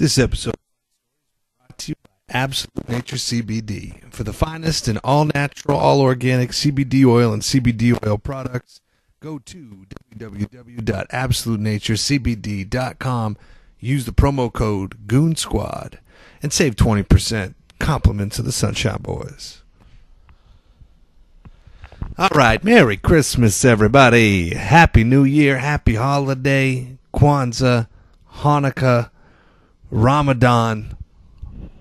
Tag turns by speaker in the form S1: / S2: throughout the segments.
S1: This episode is brought to you by Absolute Nature CBD. For the finest and all-natural, all-organic CBD oil and CBD oil products, go to www.absolutenaturecbd.com, use the promo code GOONSQUAD, and save 20%. Compliments of the Sunshine Boys. All right, Merry Christmas, everybody. Happy New Year, Happy Holiday, Kwanzaa, Hanukkah, Ramadan,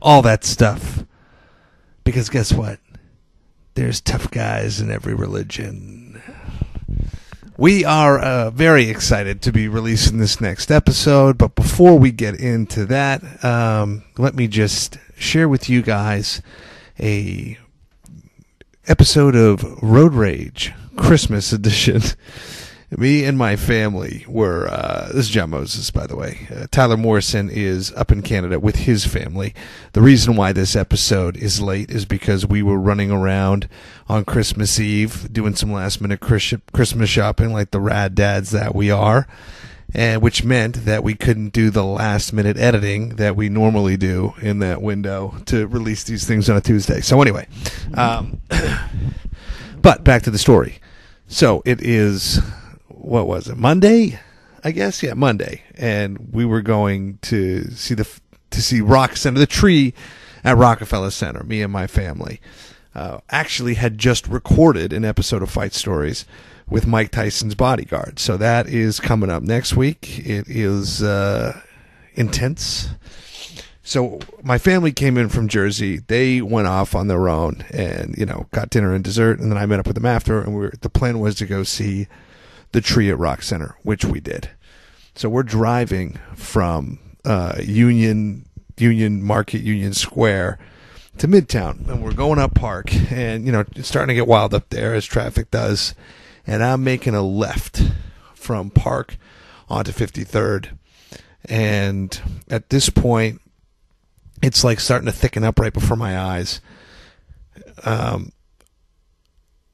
S1: all that stuff. Because guess what? There's tough guys in every religion. We are very excited to be releasing this next episode, but before we get into that, let me just share with you guys a episode of Road Rage Christmas edition. Me and my family were, this is John Moses, by the way. Tyler Morrison is up in Canada with his family. The reason why this episode is late is because we were running around on Christmas Eve doing some last-minute Christmas shopping like the rad dads that we are, and which meant that we couldn't do the last-minute editing that we normally do in that window to release these things on a Tuesday. So anyway, but back to the story. So it is... what was it? Monday, I guess. Yeah, Monday, and we were going to see Rock Center, the tree at Rockefeller Center. Me and my family actually had just recorded an episode of Fight Stories with Mike Tyson's bodyguard, so that is coming up next week. It is intense. So my family came in from Jersey. They went off on their own, and got dinner and dessert, and then I met up with them after. And the plan was to go see the tree at Rock Center, which we did. So we're driving from Union Market, Union Square to Midtown, and we're going up Park, and it's starting to get wild up there as traffic does. And I'm making a left from Park onto 53rd, and at this point, it's like starting to thicken up right before my eyes.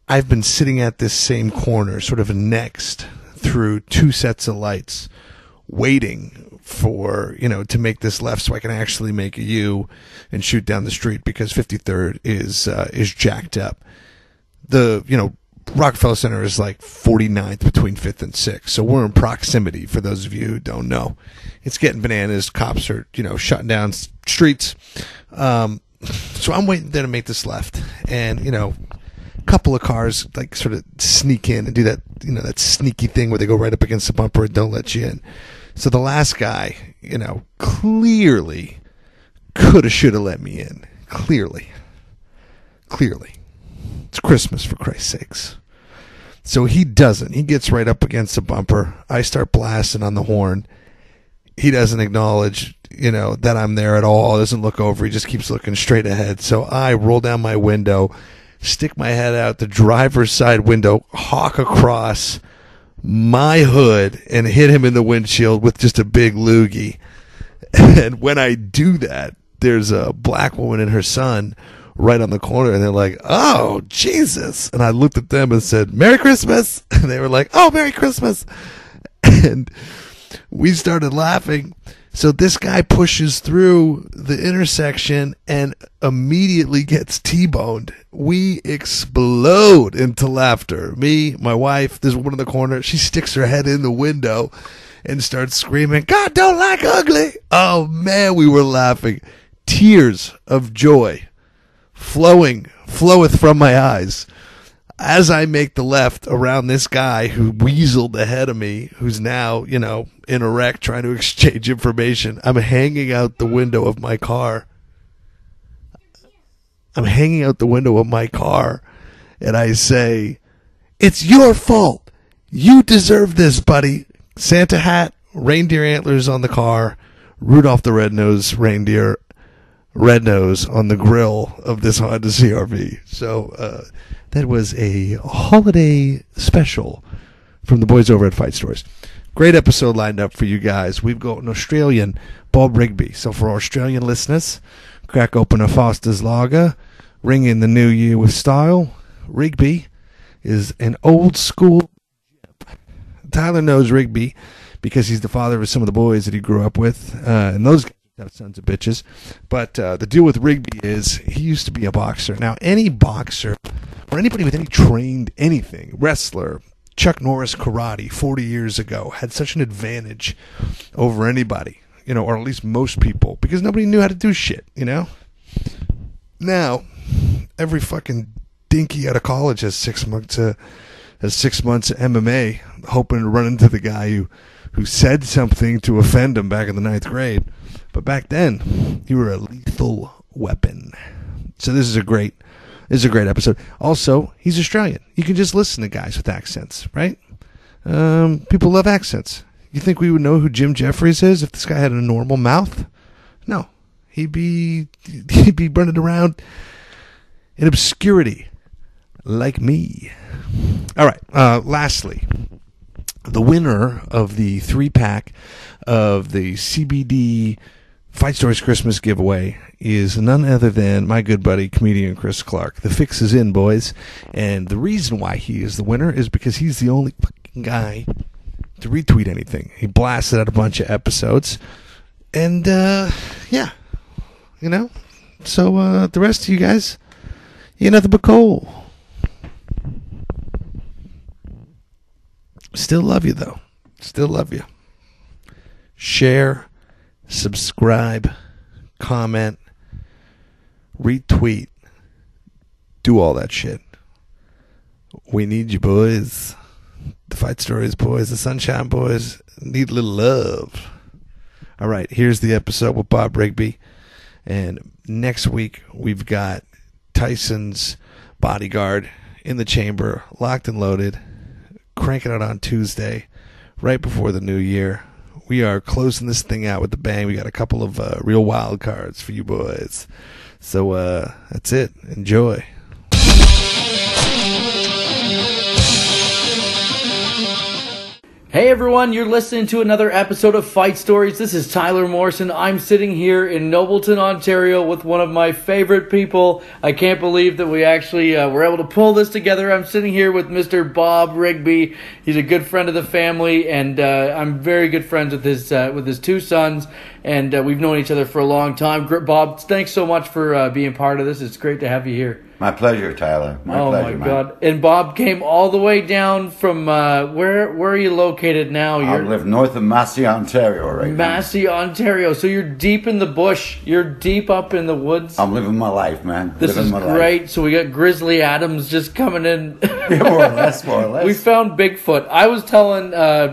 S1: I've been sitting at this same corner, sort of next through two sets of lights, waiting for, to make this left so I can actually make a U and shoot down the street because 53rd is jacked up. The, Rockefeller Center is like 49th between 5th and 6th. So we're in proximity for those of you who don't know. It's getting bananas. Cops are, shutting down streets. So I'm waiting there to make this left. And, couple of cars like sort of sneak in and do that, that sneaky thing where they go right up against the bumper and don't let you in. So the last guy, clearly should have let me in. Clearly. It's Christmas, for Christ's sakes. So he doesn't. He gets right up against the bumper. I start blasting on the horn. He doesn't acknowledge, that I'm there at all. Doesn't look over. He just keeps looking straight ahead. So I roll down my window, stick my head out the driver's side window, hawk across my hood, and hit him in the windshield with just a big loogie. And when I do that, there's a black woman and her son right on the corner, and they're like, "Oh, Jesus." And I looked at them and said, "Merry Christmas." And they were like, "Oh, Merry Christmas." And we started laughing. So this guy pushes through the intersection and immediately gets T-boned. We explode into laughter. Me, my wife, there's one in the corner. She sticks her head in the window and starts screaming, "God don't like ugly." Oh, man, we were laughing. Tears of joy floweth from my eyes as I make the left around this guy who weaseled ahead of me, who's now, in a wreck trying to exchange information. I'm hanging out the window of my car. And I say, "It's your fault. You deserve this, buddy." Santa hat, reindeer antlers on the car, Rudolph the Red-Nosed Reindeer, red nose on the grill of this Honda CRV. So that was a holiday special from the boys over at Fight Stories. Great episode lined up for you guys. We've got an Australian, Bob Rigby. So for our Australian listeners, crack open a Foster's Lager, ring in the new year with style. Rigby is an old school. Tyler knows Rigby because he's the father of some of the boys that he grew up with, and those guys That sons of bitches. But the deal with Rigby is he used to be a boxer. Now, any boxer or anybody with any trained anything, wrestler, Chuck Norris karate 40 years ago had such an advantage over anybody, or at least most people, because nobody knew how to do shit, Now, every fucking dinky out of college has 6 months of MMA, hoping to run into the guy who said something to offend him back in the 9th grade. But back then, you were a lethal weapon. So this is a great episode. Also, he's Australian. You can just listen to guys with accents, right? People love accents. You think we would know who Jim Jeffries is if this guy had a normal mouth? No. He'd be running around in obscurity like me. All right. Lastly, the winner of the 3-pack of the CBD Fight Stories Christmas giveaway is none other than my good buddy, comedian Chris Clark. The fix is in, boys. And the reason why he is the winner is because he's the only fucking guy to retweet anything. He blasted out a bunch of episodes. And, yeah. So, the rest of you guys, you nothing but coal. Still love you, though. Still love you. Share, subscribe, comment, retweet, do all that shit. We need you, boys. The Fight Stories boys, the Sunshine boys need a little love. All right, here's the episode with Bob Rigby. And next week, we've got Tyson's bodyguard in the chamber, locked and loaded, cranking it on Tuesday, right before the new year. We are closing this thing out with a bang. We got a couple of real wild cards for you boys. So that's it. Enjoy.
S2: Hey everyone, you're listening to another episode of Fight Stories. This is Tyler Morrison. I'm sitting here in Nobleton, Ontario with one of my favorite people. I can't believe that we actually were able to pull this together. I'm sitting here with Mr. Bob Rigby. He's a good friend of the family, and I'm very good friends with his two sons, and we've known each other for a long time. Bob, thanks so much for being part of this. It's great to have you here.
S3: My pleasure, Tyler. My pleasure,
S2: my God. And Bob came all the way down from, where are you located now?
S3: I live north of Massey, Ontario right now.
S2: Massey, Ontario. So you're deep in the bush. You're deep up in the woods.
S3: I'm living my life, man.
S2: This is great. So we got Grizzly Adams just coming in.
S3: Yeah, more or less.
S2: We found Bigfoot. I was telling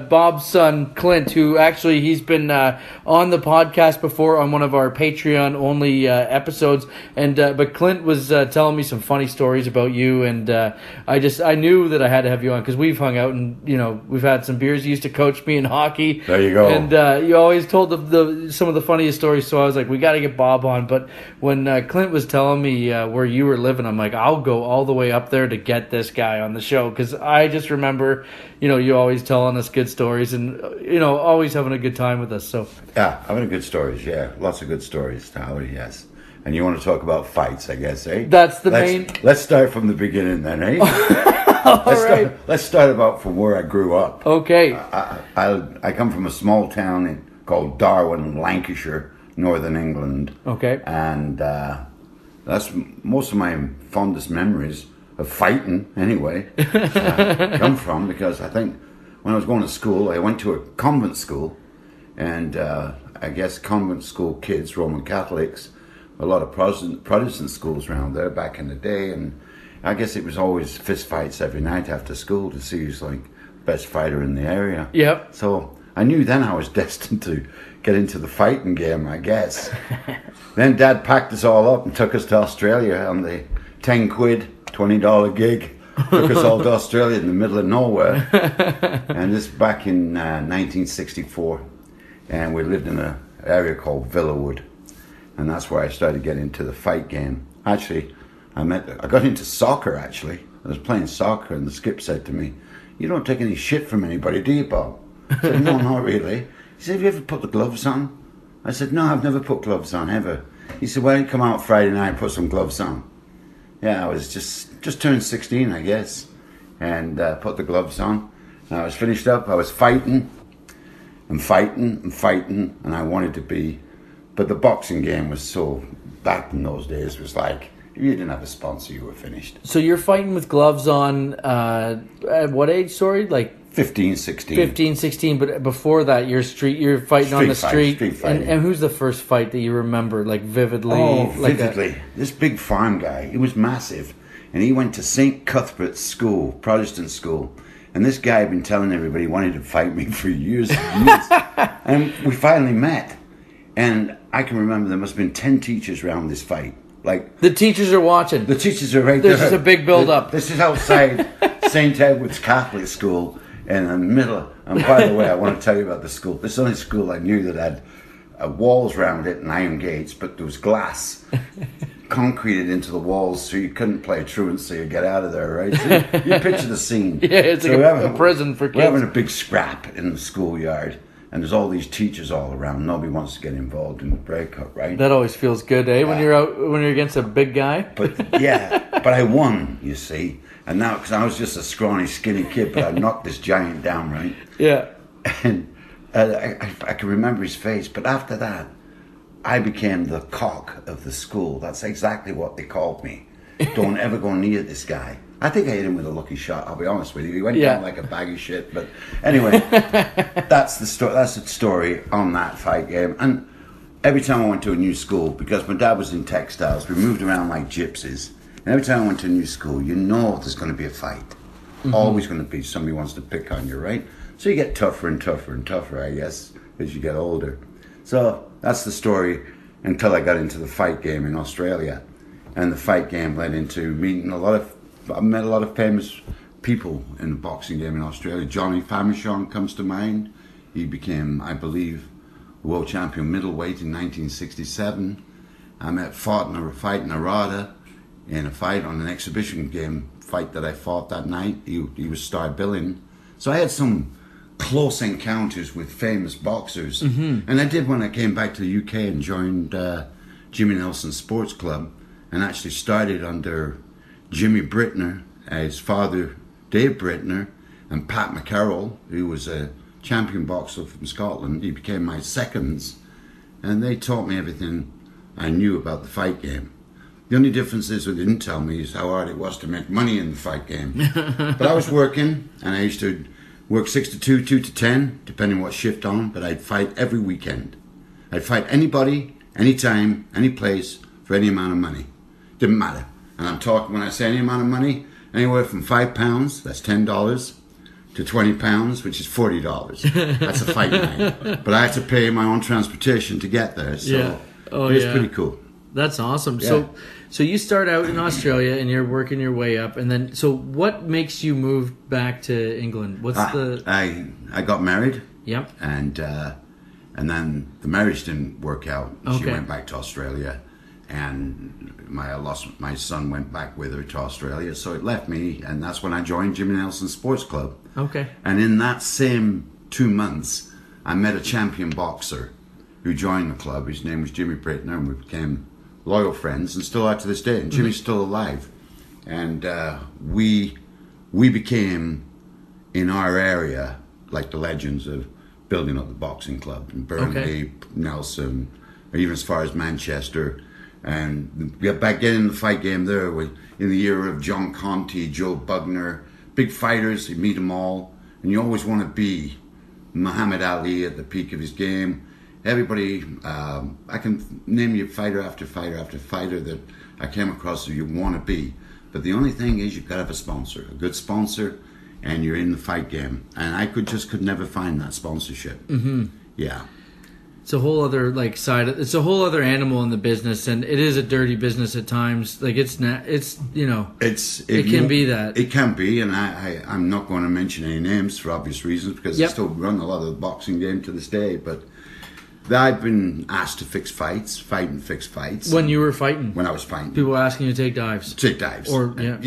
S2: Bob's son, Clint, who actually he's been on the podcast before on one of our Patreon-only episodes, and but Clint was telling me some funny stories about you, and I knew that I had to have you on because we've hung out and we've had some beers. You used to coach me in hockey.
S3: There you go.
S2: And you always told some of the funniest stories, so I was like, we got to get Bob on. But when Clint was telling me where you were living, I'm like, I'll go all the way up there to get this guy on the show, because I just remember you always telling us good stories and always having a good time with us. So
S3: yeah, having good stories. Yeah, lots of good stories, Tyler. Yes. And you want to talk about fights, I guess, eh?
S2: That's the main.
S3: Let's start from the beginning then, eh? Let's start about from where I grew up.
S2: Okay.
S3: I come from a small town called Darwin, Lancashire, northern England.
S2: Okay.
S3: And that's most of my fondest memories of fighting, anyway, come from, because I think when I was going to school, I went to a convent school, and I guess convent school kids, Roman Catholics, a lot of Protestant schools around there back in the day, and I guess it was always fist fights every night after school to see who's like best fighter in the area.
S2: Yep.
S3: So I knew then I was destined to get into the fighting game, I guess. Then Dad packed us all up and took us to Australia on the 10 quid, $20 gig. Took us all to Australia in the middle of nowhere. And this back in 1964. And we lived in an area called Villawood. And that's where I started getting into the fight game. Actually, I got into soccer, actually. I was playing soccer, and the skip said to me, "You don't take any shit from anybody, do you, Bob?" I said, "No, not really." He said, "Have you ever put the gloves on?" I said, "No, I've never put gloves on, ever." He said, "Why don't you come out Friday night and put some gloves on?" Yeah, I was just turned 16, I guess, and put the gloves on. And I was finished up. I was fighting, and I wanted to be But the boxing game was so, back in those days, was like, if you didn't have a sponsor, you were finished.
S2: So you're fighting with gloves on at what age, sorry? Like
S3: 15, 16.
S2: 15, 16, but before that, you're fighting on the street.
S3: Street fighting.
S2: And who's the first fight that you remember, like vividly?
S3: Oh,
S2: like
S3: vividly. This big farm guy, he was massive. And he went to St. Cuthbert's School, Protestant school. And this guy had been telling everybody he wanted to fight me for years and years. And we finally met. And I can remember there must have been 10 teachers around this fight. Like,
S2: the teachers are watching.
S3: the teachers are right there.
S2: There's just a big build-up.
S3: This is outside St. Edward's Catholic School in the middle. And by the way, I want to tell you about the school. This is the only school I knew that had walls around it and iron gates, but there was glass concreted into the walls so you couldn't play truancy or get out of there, right? So you picture the scene.
S2: Yeah, it's like a prison for kids.
S3: We're having a big scrap in the schoolyard. And there's all these teachers all around. Nobody wants to get involved in the breakup, right?
S2: That always feels good, eh? When you're against a big guy.
S3: But yeah, but I won, you see. And now, because I was just a scrawny, skinny kid, but I knocked this giant down, right?
S2: Yeah.
S3: And I can remember his face. But after that, I became the cock of the school. That's exactly what they called me. Don't ever go near this guy. I think I hit him with a lucky shot, I'll be honest with you. He went down like a bag of shit. But anyway, that's the story. That's the story on that fight game. And every time I went to a new school, because my dad was in textiles, we moved around like gypsies. And every time I went to a new school, you know there's going to be a fight. Mm-hmm. Always going to be. Somebody wants to pick on you, right? So you get tougher and tougher and tougher, I guess, as you get older. So that's the story until I got into the fight game in Australia. And the fight game led into meeting I met a lot of famous people in the boxing game in Australia. Johnny Famechon comes to mind. He became, I believe, world champion middleweight in 1967. I fought in a fight in Narada, in a fight on an exhibition game fight that I fought that night. He was star billing. So I had some close encounters with famous boxers. Mm-hmm. And I did when I came back to the UK and joined Jimmy Nelson Sports Club, and actually started under Jimmy Brittner, his father Dave Brittner, and Pat McCarroll, who was a champion boxer from Scotland. He became my seconds, and they taught me everything I knew about the fight game. The only difference is what they didn't tell me is how hard it was to make money in the fight game. But I was working, and I used to work 6 to 2, 2 to 10, depending what shift on, but I'd fight every weekend. I'd fight anybody, anytime, any place, for any amount of money. Didn't matter. And I'm talking, when I say any amount of money, anywhere from £5, that's $10, to £20, which is $40. That's a fight night. But I had to pay my own transportation to get there, so it was pretty cool.
S2: That's awesome. Yeah. So you start out in Australia and you're working your way up, and then so what makes you move back to England?
S3: I got married.
S2: Yep.
S3: And then the marriage didn't work out. Okay. She went back to Australia. And my son went back with her to Australia, so it left me, and that's when I joined Jimmy Nelson Sports Club.
S2: Okay.
S3: And in that same 2 months, I met a champion boxer who joined the club. His name was Jimmy Brittner, and we became loyal friends, and still are to this day. And Jimmy's still alive. And we became, in our area, like the legends of building up the boxing club in Burnley, Nelson, or even as far as Manchester. And we got back in the fight game there in the era of John Conti, Joe Bugner, big fighters. You meet them all, and you always want to be Muhammad Ali at the peak of his game. Everybody, I can name you fighter after fighter after fighter that I came across that you want to be. But the only thing is you've got to have a sponsor, a good sponsor, and you're in the fight game. And I could never find that sponsorship. Mm-hmm. Yeah.
S2: It's a whole other side. It's a whole other animal in the business, and it is a dirty business at times. Like it can be that.
S3: It can be, and I'm not going to mention any names for obvious reasons because I still run a lot of the boxing game to this day. But I've been asked to fix fights.
S2: When you were fighting?
S3: When I was fighting.
S2: People were asking you to take dives.
S3: Yeah.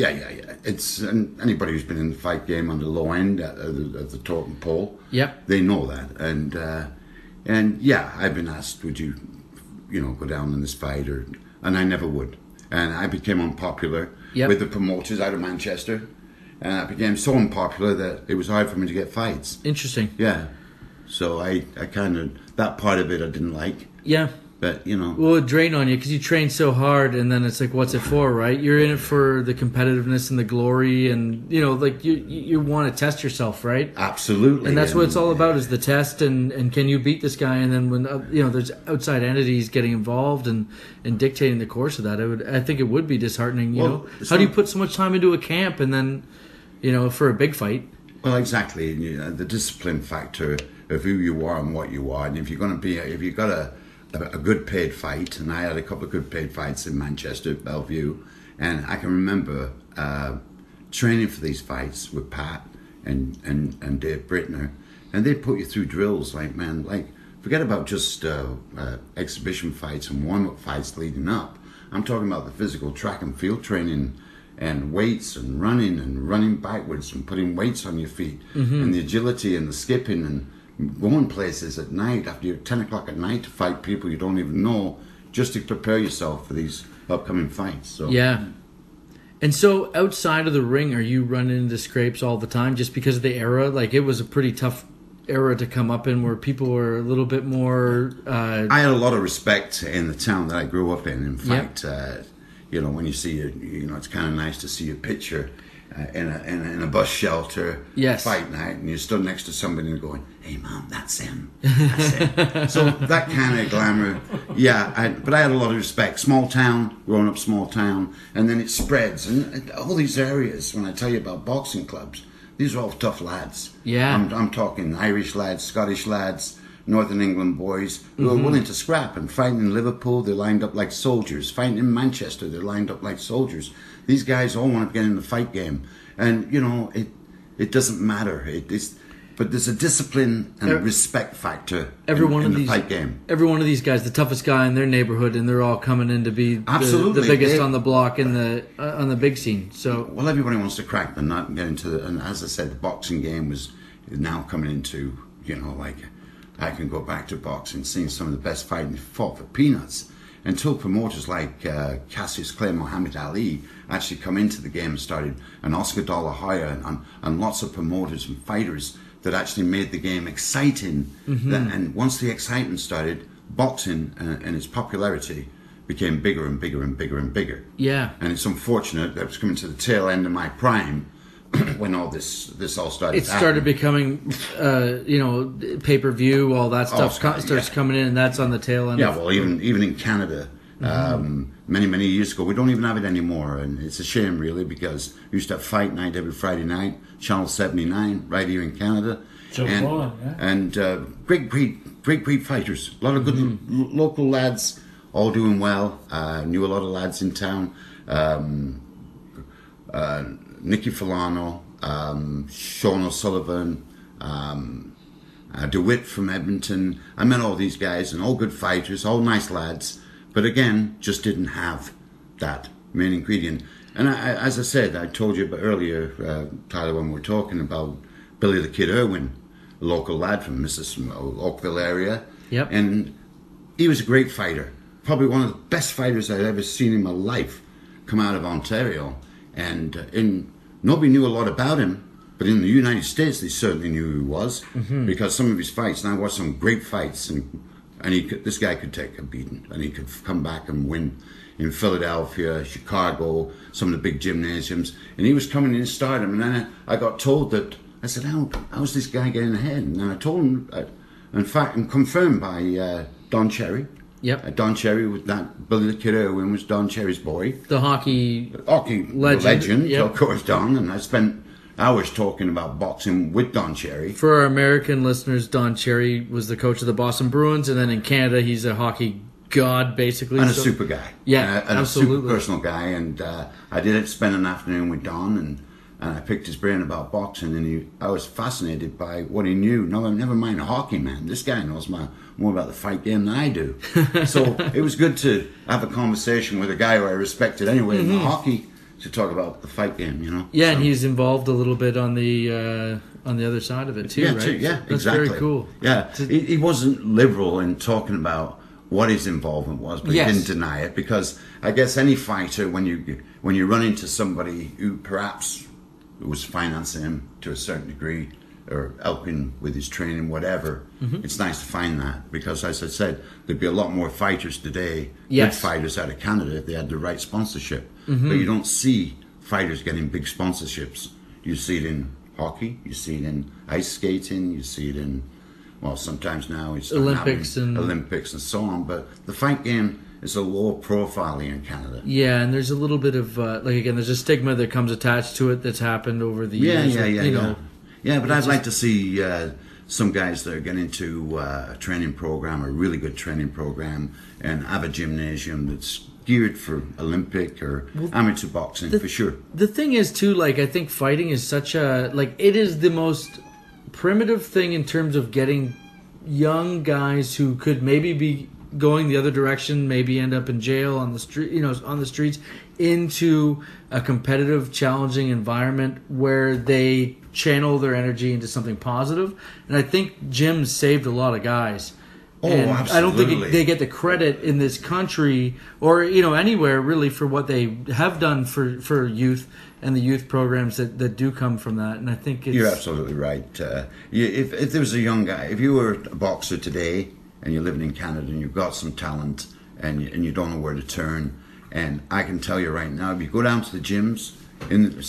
S3: It's anybody who's been in the fight game on the low end at the totem pole.
S2: Yep.
S3: They know that, and yeah, I've been asked, would you go down in this fight, and I never would. And I became unpopular with the promoters out of Manchester, and I became so unpopular that it was hard for me to get fights.
S2: Interesting.
S3: Yeah. So I kind of, that part of it I didn't like.
S2: Yeah.
S3: But, you know.
S2: Well, it drain on you because you train so hard, and then it's like, what's it for, right? You're in it for the competitiveness and the glory, and, you know, like, you want to test yourself, right?
S3: Absolutely.
S2: And that's what it's all about, is the test, and can you beat this guy? And then when, you know, there's outside entities getting involved and dictating the course of that, I think it would be disheartening, you know? How do you put so much time into a camp and then, you know, for a big fight?
S3: Well, exactly. You know, the discipline factor of who you are and what you are, and if you've got a good paid fight, and I had a couple of good paid fights in Manchester, Bellevue, and I can remember training for these fights with Pat and Dave Brittner, and they'd put you through drills like, man, like, forget about just exhibition fights and warm-up fights leading up. I'm talking about the physical track and field training and weights and running backwards and putting weights on your feet, and the agility and the skipping and going places at night after 10 o'clock at night to fight people you don't even know, just to prepare yourself for these upcoming fights. So
S2: yeah. And so outside of the ring, are you running into scrapes all the time just because of the era? Like, it was a pretty tough era to come up in where people were a little bit more...
S3: I had a lot of respect in the town that I grew up in. In fact, you know, when you see you know, it's kind of nice to see a picture in a bus shelter fight night, and you stood next to somebody and going, "Hey, Mom, that's him." That's him. So that kind of glamour, but I had a lot of respect. Small town, growing up small town, and then it spreads. And all these areas, when I tell you about boxing clubs, these are all tough lads.
S2: Yeah.
S3: I'm talking Irish lads, Scottish lads, Northern England boys who are willing to scrap. And fighting in Liverpool, they're lined up like soldiers. Fighting in Manchester, they're lined up like soldiers. These guys all want to get in the fight game. And, you know, it doesn't matter. But there's a discipline and a respect factor in the fight game.
S2: Every one of these guys, the toughest guy in their neighborhood, and they're all coming in to be the biggest on the block in on the big scene. So,
S3: well, everybody wants to crack the nut and get into and as I said, the boxing game is now coming into, you know, like, I can go back to boxing, seeing some of the best fighting fought for peanuts, until promoters like Cassius Clay, Muhammad Ali actually come into the game and started, and Oscar De La Hoya, and lots of promoters and fighters that actually made the game exciting. And once the excitement started, boxing and its popularity became bigger and bigger and bigger and bigger.
S2: Yeah.
S3: And it's unfortunate that it was coming to the tail end of my prime when all this all started.
S2: It started becoming, you know, pay-per-view, all that stuff starts coming in, and that's on the tail end.
S3: Yeah, well, even in Canada, many years ago, we don't even have it anymore, and it's a shame, really, because we used to have fight night every Friday night, Channel 79, right here in Canada.
S4: So fun,
S3: and great fighters, a lot of good local lads, all doing well. Knew a lot of lads in town. Nicky Filano, Sean O'Sullivan, DeWitt from Edmonton. I met all these guys, and all good fighters, all nice lads, but again, just didn't have that main ingredient. And as I said, I told you about earlier, Tyler, when we were talking about Billy the Kid Irwin, a local lad from Oakville area.
S2: Yep.
S3: And he was a great fighter, probably one of the best fighters I'd ever seen in my life come out of Ontario. And nobody knew a lot about him, but in the United States they certainly knew who he was, because some of his fights, and I watched some great fights, and this guy could take a beating, and he could come back and win in Philadelphia, Chicago, some of the big gymnasiums, and he was coming in stardom. And then I got told that, I said, how's this guy getting ahead? And I told him, in fact, and confirmed by Don Cherry.
S2: Yep.
S3: Don Cherry, with that Billy the Kid Irwin was Don Cherry's boy.
S2: The hockey
S3: legend,
S2: yep.
S3: Of course, Don. And I spent hours talking about boxing with Don Cherry.
S2: For our American listeners, Don Cherry was the coach of the Boston Bruins, and then in Canada, he's a hockey god, basically.
S3: And a super guy.
S2: Yeah,
S3: and
S2: absolutely.
S3: A super personal guy. And I did spend an afternoon with Don, and I picked his brain about boxing, and I was fascinated by what he knew. No, never mind hockey, man. This guy knows more about the fight game than I do. So it was good to have a conversation with a guy who I respected anyway in hockey to talk about the fight game, you know.
S2: Yeah, so. And he's involved a little bit on the other side of it too, right?
S3: That's
S2: exactly. Very cool.
S3: Yeah, he wasn't liberal in talking about what his involvement was, but he didn't deny it, because I guess any fighter, when you run into somebody who perhaps was financing him to a certain degree, or helping with his training, whatever. It's nice to find that, because as I said, there'd be a lot more fighters today, good fighters out of Canada, if they had the right sponsorship. But you don't see fighters getting big sponsorships. You see it in hockey, you see it in ice skating, you see it in, well, sometimes now it's Olympics and so on. But the fight game is a lower profile here in Canada.
S2: Yeah, and there's a little bit of there's a stigma that comes attached to it that's happened over the years.
S3: Yeah, but I'd like to see some guys that are getting into a training program, a really good training program, and have a gymnasium that's geared for Olympic or amateur boxing, for sure.
S2: The thing is, too, I think fighting is such a, it is the most primitive thing in terms of getting young guys who could maybe be going the other direction, maybe end up in jail on the street, on the streets, into a competitive, challenging environment where they channel their energy into something positive. And I think gyms saved a lot of guys. And
S3: absolutely.
S2: I don't think they get the credit in this country or anywhere really for what they have done for youth and the youth programs that do come from that. And I think
S3: you're absolutely right. If there was a young guy, if you were a boxer today and you're living in Canada and you've got some talent and you don't know where to turn, and I can tell you right now, if you go down to the gyms in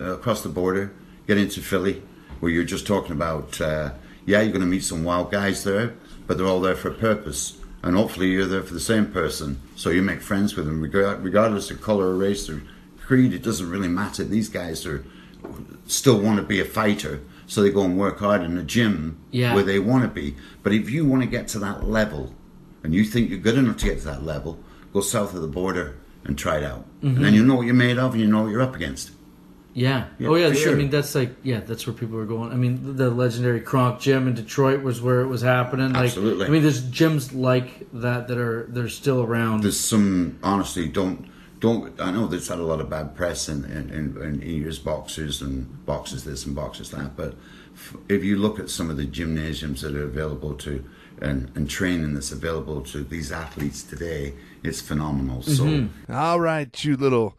S3: across the border, get into Philly, where you're just talking about, you're going to meet some wild guys there, but they're all there for a purpose, and hopefully you're there for the same person, so you make friends with them, regardless of color or race or creed. It doesn't really matter. These guys still want to be a fighter, so they go and work hard in the gym where they want to be. But if you want to get to that level, and you think you're good enough to get to that level, go south of the border and try it out. And then you know what you're made of, and you know what you're up against.
S2: Yeah. Sure. I mean, that's that's where people are going. I mean, the legendary Kronk Gym in Detroit was where it was happening.
S3: Absolutely.
S2: I mean, there's gyms like that they're still around.
S3: There's some, honestly, don't. I know there's had a lot of bad press in years, boxers and boxers this and boxers that. But if you look at some of the gymnasiums that are available to and training that's available to these athletes today, it's phenomenal. So,
S1: all right, you little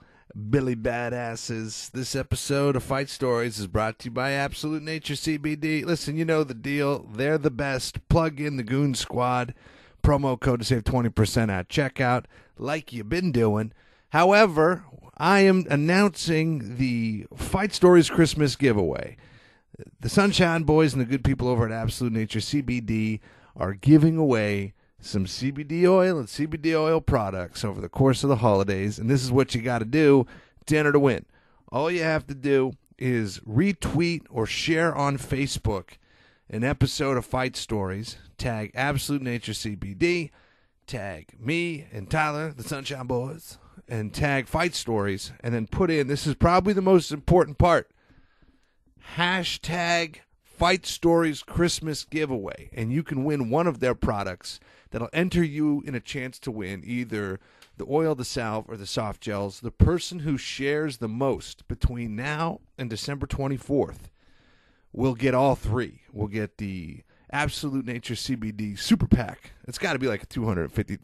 S1: Billy badasses. This episode of Fight Stories is brought to you by Absolute Nature CBD. Listen, you know the deal. They're the best. Plug in the Goon Squad. Promo code to save 20% at checkout, like you've been doing. However, I am announcing the Fight Stories Christmas giveaway. The Sunshine Boys and the good people over at Absolute Nature CBD are giving away some CBD oil and CBD oil products over the course of the holidays, and this is what you got to do to enter to win. All you have to do is retweet or share on Facebook an episode of Fight Stories, tag Absolute Nature CBD, tag me and Tyler, the Sunshine Boys, and tag Fight Stories, and then put in, this is probably the most important part, hashtag Fight Stories Christmas giveaway, and you can win one of their products that'll enter you in a chance to win either the oil, the salve, or the soft gels. The person who shares the most between now and December 24th will get all three. We'll get the Absolute Nature CBD Super Pack. It's got to be like a $250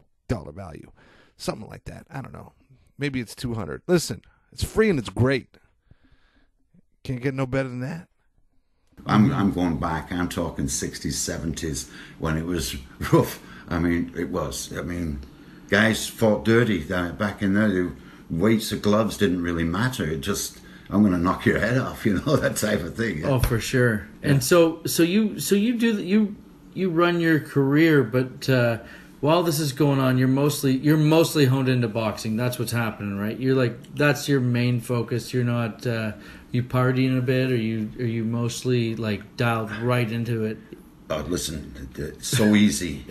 S1: value. Something like that. I don't know. Maybe it's $200. Listen, it's free and it's great. Can't get no better than that.
S3: I'm going back. I'm talking 60s, 70s when it was rough. I mean, it was. I mean, guys fought dirty back in there. The weights of gloves didn't really matter. It just, I'm going to knock your head off, that type of thing.
S2: Oh, for sure. Yeah. And so you run your career, but while this is going on, you're mostly honed into boxing. That's what's happening, right? You're that's your main focus. You're not you partying a bit, or you mostly dialed right into it.
S3: Oh, listen, it's so easy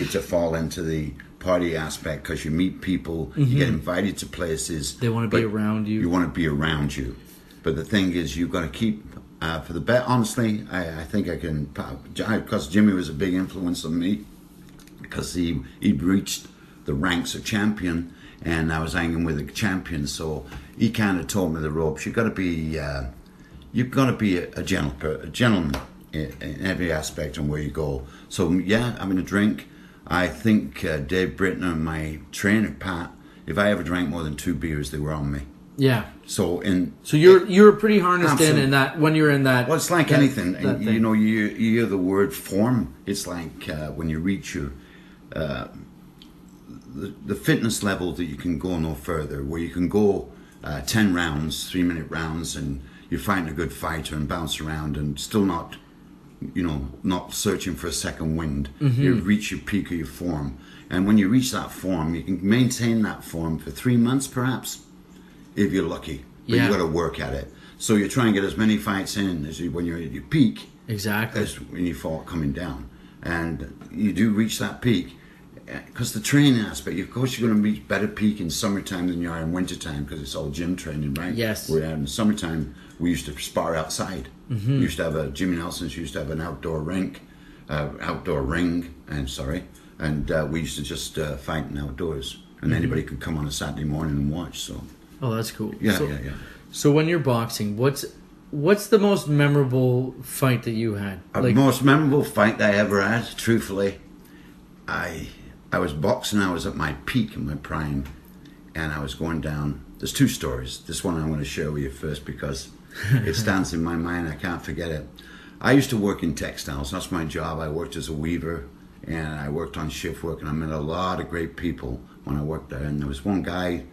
S3: to fall into the party aspect because you meet people, you get invited to places.
S2: They want to be around you.
S3: You want to be around you. But the thing is, you've got to keep, for the bet, honestly, I think I can, because Jimmy was a big influence on me, because he reached the ranks of champion, and I was hanging with a champion, so he kind of taught me the ropes. You've got to be a gentleman in every aspect and where you go. So yeah, I'm going to drink. I think Dave Britton and my trainer Pat, if I ever drank more than 2 beers, they were on me.
S2: Yeah.
S3: So
S2: you're pretty harnessed
S3: Absolutely.
S2: in that when you're in that.
S3: Well, it's like anything.
S2: that
S3: You
S2: thing.
S3: know, you hear the word form. It's like when you reach your the fitness level that you can go no further, where you can go 10 rounds, 3-minute rounds, and you're fighting a good fighter and bounce around and still not, not searching for a second wind. You reach your peak of your form. And when you reach that form, you can maintain that form for 3 months, perhaps, if you're lucky. But you got to work at it. So you try and get as many fights in as when you're at your peak,
S2: Exactly.
S3: as when you fall coming down. And you do reach that peak. Because the training aspect, of course, you're going to reach better peak in summertime than you are in wintertime, because it's all gym training, right?
S2: Yes.
S3: Where in the summertime, we used to spar outside. We used to have Jimmy Nelson's used to have an outdoor ring, and we used to just fight in outdoors. And anybody could come on a Saturday morning and watch. So
S2: Oh, that's cool.
S3: yeah.
S2: So when you're boxing, what's the most memorable fight that you had?
S3: The most memorable fight that I ever had, truthfully, I was boxing. I was at my peak in my prime, and I was going down. There's 2 stories. This one I'm going to share with you first because it stands in my mind. I can't forget it. I used to work in textiles. That's my job. I worked as a weaver, and I worked on shift work, and I met a lot of great people when I worked there. And there was one guy,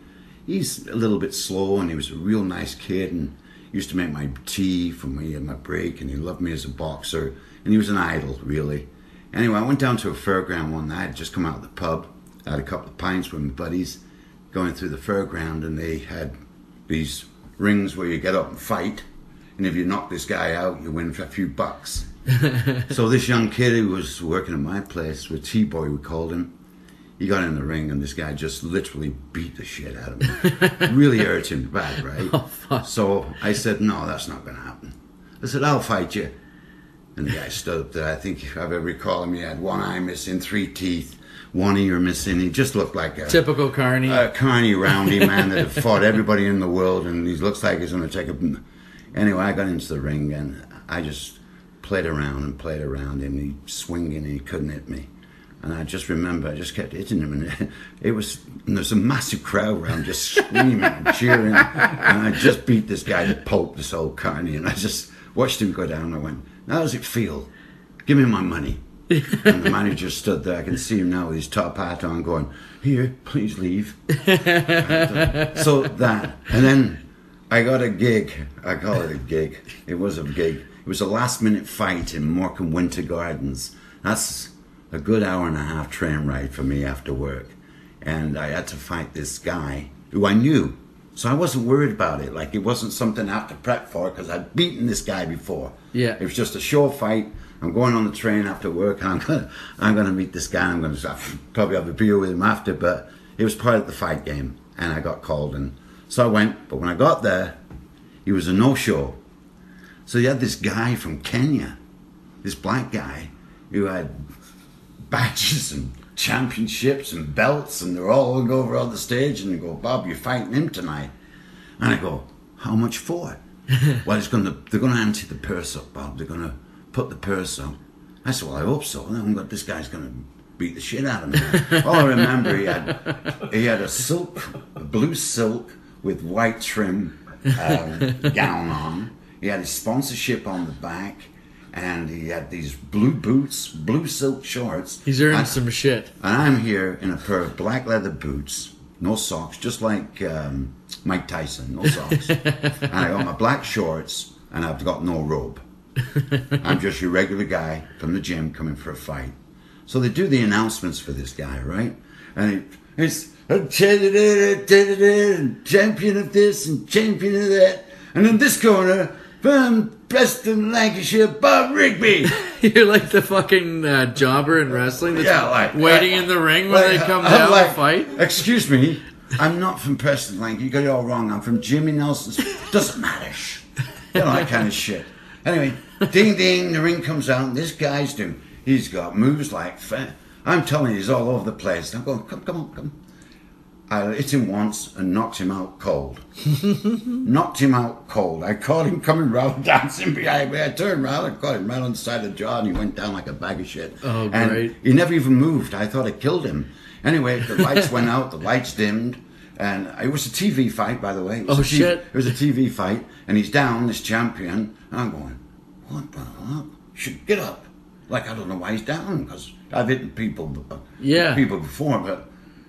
S3: he's a little bit slow, and he was a real nice kid, and used to make my tea for me at my break, and he loved me as a boxer, and he was an idol, really. Anyway, I went down to a fairground one night. I'd just come out of the pub. I had a couple of pints with my buddies going through the fairground, and they had these rings where you get up and fight, and if you knock this guy out, you win a few bucks. So this young kid who was working at my place, with T-Boy we called him, he got in the ring, and this guy just literally beat the shit out of him. Really hurt him bad, right?
S2: Oh, fuck.
S3: So I said, no, that's not going to happen. I said, I'll fight you. And the guy stood up there. I think if I ever recall him, he had one eye missing, 3 teeth, one ear missing. He just looked like a
S2: Typical Carney.
S3: Carney roundy man that had fought everybody in the world, and he looks like he's going to take a... Anyway, I got into the ring, and I just played around, and he'd swing, and he couldn't hit me. And I just remember, I just kept hitting him, and and there's a massive crowd around just screaming and cheering, and I just beat this guy to pulp, this old Carney, and I just watched him go down, and I went, how does it feel? Give me my money. And the manager stood there. I can see him now with his top hat on going, here, please leave. So that. And then I got a gig. I call it a gig. It was a gig. It was a last-minute fight in Morecambe Winter Gardens. That's a good hour-and-a-half train ride for me after work. And I had to fight this guy who I knew. So I wasn't worried about it. Like, it wasn't something I had to prep for because I'd beaten this guy before.
S2: Yeah.
S3: It was just a show fight. I'm going on the train after work, and I'm gonna meet this guy. I'm going to probably have a beer with him after, but it was part of the fight game, and I got called, and so I went. But when I got there, he was a no-show. So you had this guy from Kenya, this black guy, who had badges and championships and belts, and they're all going over on the stage, and they go, Bob, you're fighting him tonight. And I go, how much for? Well, they're going to empty the purse up, Bob. They're going to put the purse up. I said, well, I hope so. And then this guy's going to beat the shit out of me. All I remember, he had a blue silk with white trim gown on. He had his sponsorship on the back, and he had these blue boots, blue silk shorts.
S2: He's earning some shit.
S3: And I'm here in a pair of black leather boots, no socks, just like Mike Tyson, no socks. And I got my black shorts, and I've got no robe. I'm just your regular guy from the gym coming for a fight. So they do the announcements for this guy, right? And it's champion of this and champion of that. And in this corner, from Preston Lancashire, Bob Rigby.
S2: You're like the fucking jobber in wrestling that's waiting in the ring when they come down to fight.
S3: Excuse me, I'm not from Preston Lancashire. You got it all wrong. I'm from Jimmy Nelson's. Doesn't matter. You know, that kind of shit. Anyway, ding ding, the ring comes out, and this guy's he's got moves like I'm telling you, he's all over the place. I'm going, come on. I hit him once and knocked him out cold. Knocked him out cold. I caught him coming round, dancing behind me. I turned around and caught him right on the side of the jaw, and he went down like a bag of shit.
S2: Oh,
S3: and
S2: great.
S3: He never even moved. I thought I killed him. Anyway, the lights went out, the lights dimmed, And it was a TV fight, by the way.
S2: Shit.
S3: It was a TV fight, and he's down, this champion, and I'm going, what the fuck? Should get up. Like, I don't know why he's down, because I've hit people before, but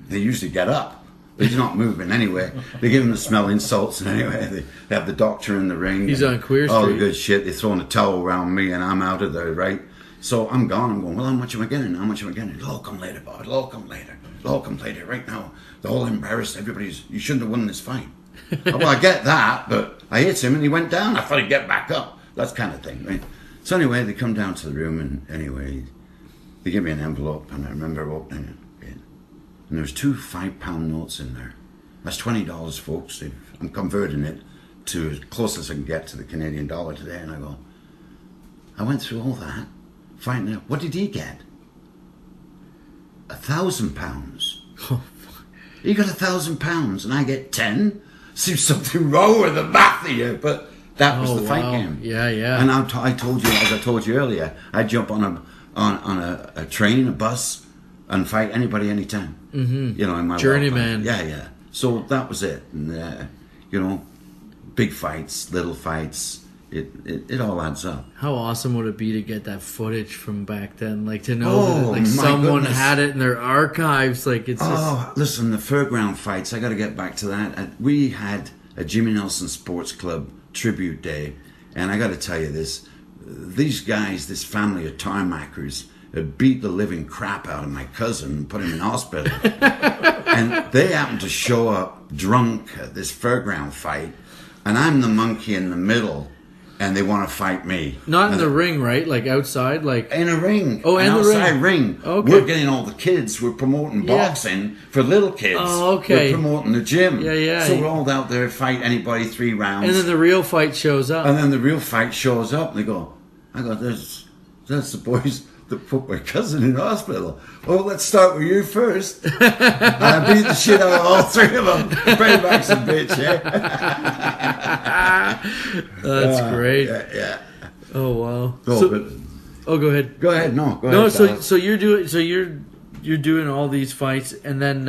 S3: they usually get up. But he's not moving anyway. They give him the smelling salts, and anyway, they have the doctor in the ring.
S2: He's on Queer
S3: All the
S2: Street.
S3: good shit. They're throwing a towel around me, and I'm out of there, right? So I'm gone. I'm going, well, how much am I getting? How much am I getting? It'll all come later, Bob. It'll all come later. It'll all come later. Right now, they're all embarrassed. You shouldn't have won this fight. Well, I get that, but I hit him, and he went down. I thought he'd get back up. That kind of thing, right? So anyway, they come down to the room, and anyway, they give me an envelope, and I remember opening it. And there was 2 5-pound notes in there. That's $20, folks. I'm converting it to as close as I can get to the Canadian dollar today, and I go, I went through all that, finding out, what did he get? £1,000.
S2: Oh, fuck.
S3: He got £1,000, and I get 10. Seems something wrong with the math here, but that was the fight game.
S2: Yeah, yeah.
S3: And I told you, as I told you earlier, I'd jump on a train, a bus, and fight anybody, anytime.
S2: Mm-hmm.
S3: You know, in my
S2: Journeyman.
S3: Yeah. So that was it. And, you know, big fights, little fights. It all adds up.
S2: How awesome would it be to get that footage from back then? Like, to know that, like, someone
S3: goodness.
S2: had it in their archives. Like, it's just...
S3: Listen, the Fairground fights, I got to get back to that. We had a Jimmy Nelson Sports Club tribute day, and I got to tell you this. These guys, this family of tarmackers, had beat the living crap out of my cousin and put him in hospital. And they happened to show up drunk at this Fairground fight, and I'm the monkey in the middle. And they want to fight me.
S2: Not in the ring, right? Like outside? Like
S3: in a ring.
S2: Oh, in the
S3: outside
S2: ring. Okay.
S3: We're getting all the kids. We're promoting boxing for little kids.
S2: Oh, okay.
S3: We're promoting the gym.
S2: Yeah.
S3: So we're all out there, fight anybody 3 rounds.
S2: And then the real fight shows up.
S3: And then the real fight shows up. And they go, that's the boys that put my cousin in hospital. Oh, let's start with you first. And I beat the shit out of all 3 of them. Payback's a bitch,
S2: That's great.
S3: Yeah.
S2: Oh wow.
S3: Go
S2: ahead.
S3: Go ahead. No.
S2: So you're doing all these fights, and then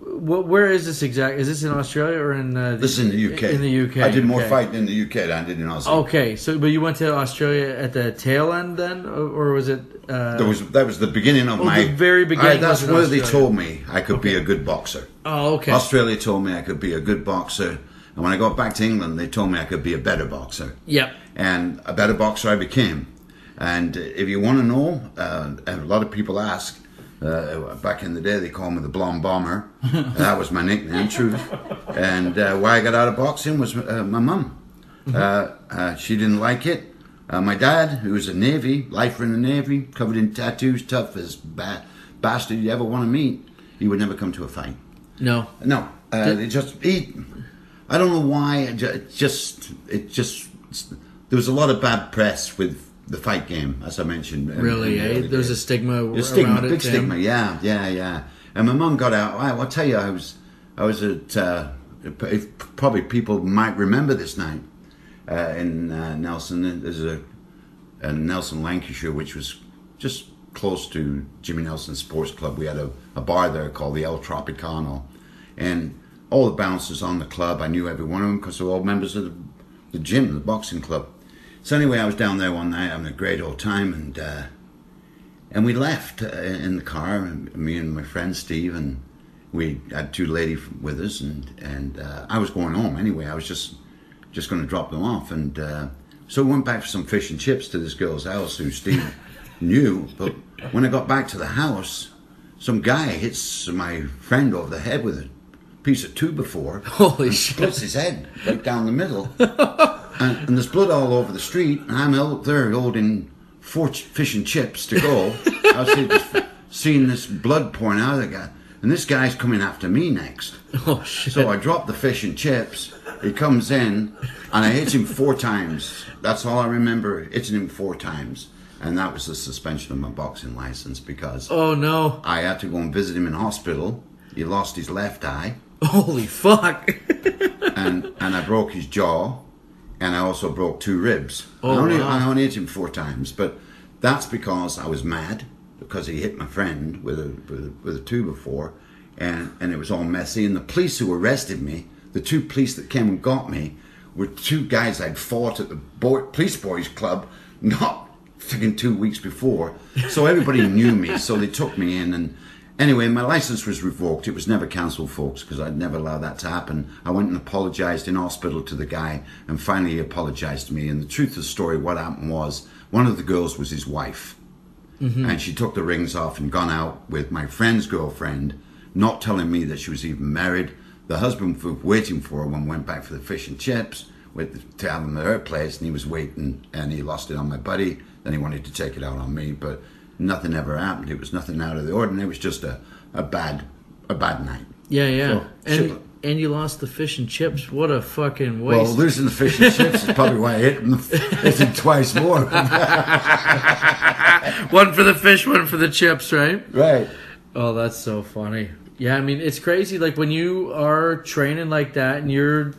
S2: where is this exact? Is this in Australia or in?
S3: This is in the UK.
S2: In the UK.
S3: I did more fighting in the UK than I did in Australia.
S2: Okay, but you went to Australia at the tail end then, or was it?
S3: That was the beginning of my...
S2: the very beginning.
S3: That's where they told me I could be a good boxer.
S2: Oh, okay.
S3: Australia told me I could be a good boxer, and when I got back to England, they told me I could be a better boxer.
S2: Yep.
S3: And a better boxer I became. And if you want to know, a lot of people ask. Back in the day, they called me the Blonde Bomber. That was my nickname, truth. And why I got out of boxing was my mum. She didn't like it. My dad, who was a Navy, lifer in the Navy, covered in tattoos, tough as bastard you ever want to meet, he would never come to a fight.
S2: No.
S3: I don't know why. It just there was a lot of bad press with the fight game, as I mentioned.
S2: Really, there's a stigma around it.
S3: Big stigma, yeah. And my mum got out. I'll tell you, I was at probably people might remember this night in Nelson. There's a Nelson, Lancashire, which was just close to Jimmy Nelson Sports Club. We had a bar there called the El Tropicano, and all the bouncers on the club, I knew every one of them because they were all members of the gym, the boxing club. So anyway, I was down there one night having a great old time, and we left in the car, me and my friend Steve, and we had 2 ladies with us, and I was going home anyway. I was just going to drop them off, and so we went back for some fish and chips to this girl's house who Steve knew. But when I got back to the house, some guy hits my friend over the head with a piece of 2x4.
S2: Holy shit!
S3: Splits his head right down the middle. And there's blood all over the street, and I'm out there holding 4 fish and chips to go. I was seeing this blood pouring out of the guy, and this guy's coming after me next.
S2: Oh shit!
S3: So I drop the fish and chips. He comes in, and I hit him 4 times. That's all I remember, hitting him 4 times. And that was the suspension of my boxing license because...
S2: Oh no!
S3: I had to go and visit him in hospital. He lost his left eye.
S2: Holy fuck!
S3: and I broke his jaw. And I also broke 2 ribs.
S2: Oh,
S3: I only hit him 4 times, but that's because I was mad because he hit my friend with a 2x4, and it was all messy. And the police who arrested me, the 2 police that came and got me, were 2 guys I'd fought at the police boys club not freaking 2 weeks before. So everybody knew me, so they took me in. And anyway, my license was revoked. It was never cancelled, folks, because I'd never allow that to happen. I went and apologized in hospital to the guy, and finally he apologized to me. And the truth of the story, what happened was, one of the girls was his wife. And she took the rings off and gone out with my friend's girlfriend, not telling me that she was even married. The husband was waiting for her when we went back for the fish and chips to have him at her place, and he was waiting, and he lost it on my buddy. Then he wanted to take it out on me, but nothing ever happened. It was nothing out of the ordinary. It was just a bad night.
S2: Yeah.
S3: So,
S2: and you lost the fish and chips. What a fucking waste.
S3: well, losing the fish and chips is probably why I hit him twice more.
S2: One for the fish, one for the chips, right?
S3: Right.
S2: Oh, that's so funny. Yeah, I mean, it's crazy. Like, when you are training like that and you're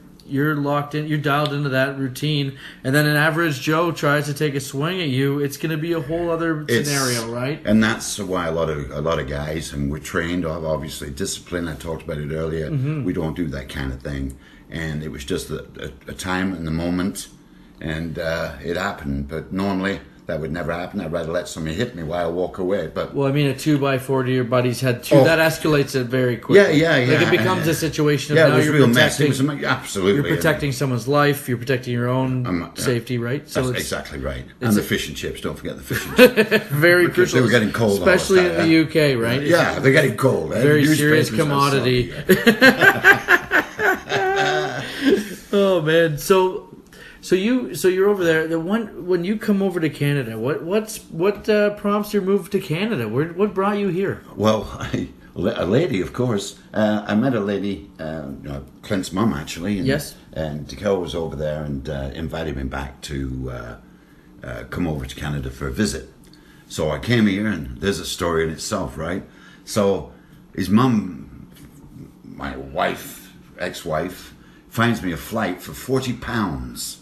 S2: locked in, you're dialed into that routine, and then an average Joe tries to take a swing at you, it's going to be a whole other scenario, right?
S3: And that's why a lot of guys, and we're trained, obviously, discipline. I talked about it earlier. We don't do that kind of thing, and it was just a time in the moment, and it happened. But normally that would never happen. I'd rather let somebody hit me while I walk away. But
S2: well, I mean, a 2x4 to your buddy's head too. That escalates it very quickly.
S3: Yeah.
S2: Like, it becomes a situation of
S3: it
S2: now
S3: was
S2: you're
S3: real
S2: protecting.
S3: messy. It was absolutely.
S2: You're protecting someone's life. You're protecting your own safety, right?
S3: So that's exactly right. And the fish and chips. Don't forget the fish and chips.
S2: Very crucial.
S3: They were getting cold,
S2: especially in the UK, right?
S3: Yeah, they're getting cold.
S2: Very serious commodity. Oh man, so you're over there. When you come over to Canada, what prompts your move to Canada? What brought you here?
S3: Well, a lady, of course. I met a lady, Clint's mum actually. And,
S2: yes.
S3: And Dekel was over there and invited me back to come over to Canada for a visit. So I came here, and there's a story in itself, right? So his mum, my ex-wife, finds me a flight for £40.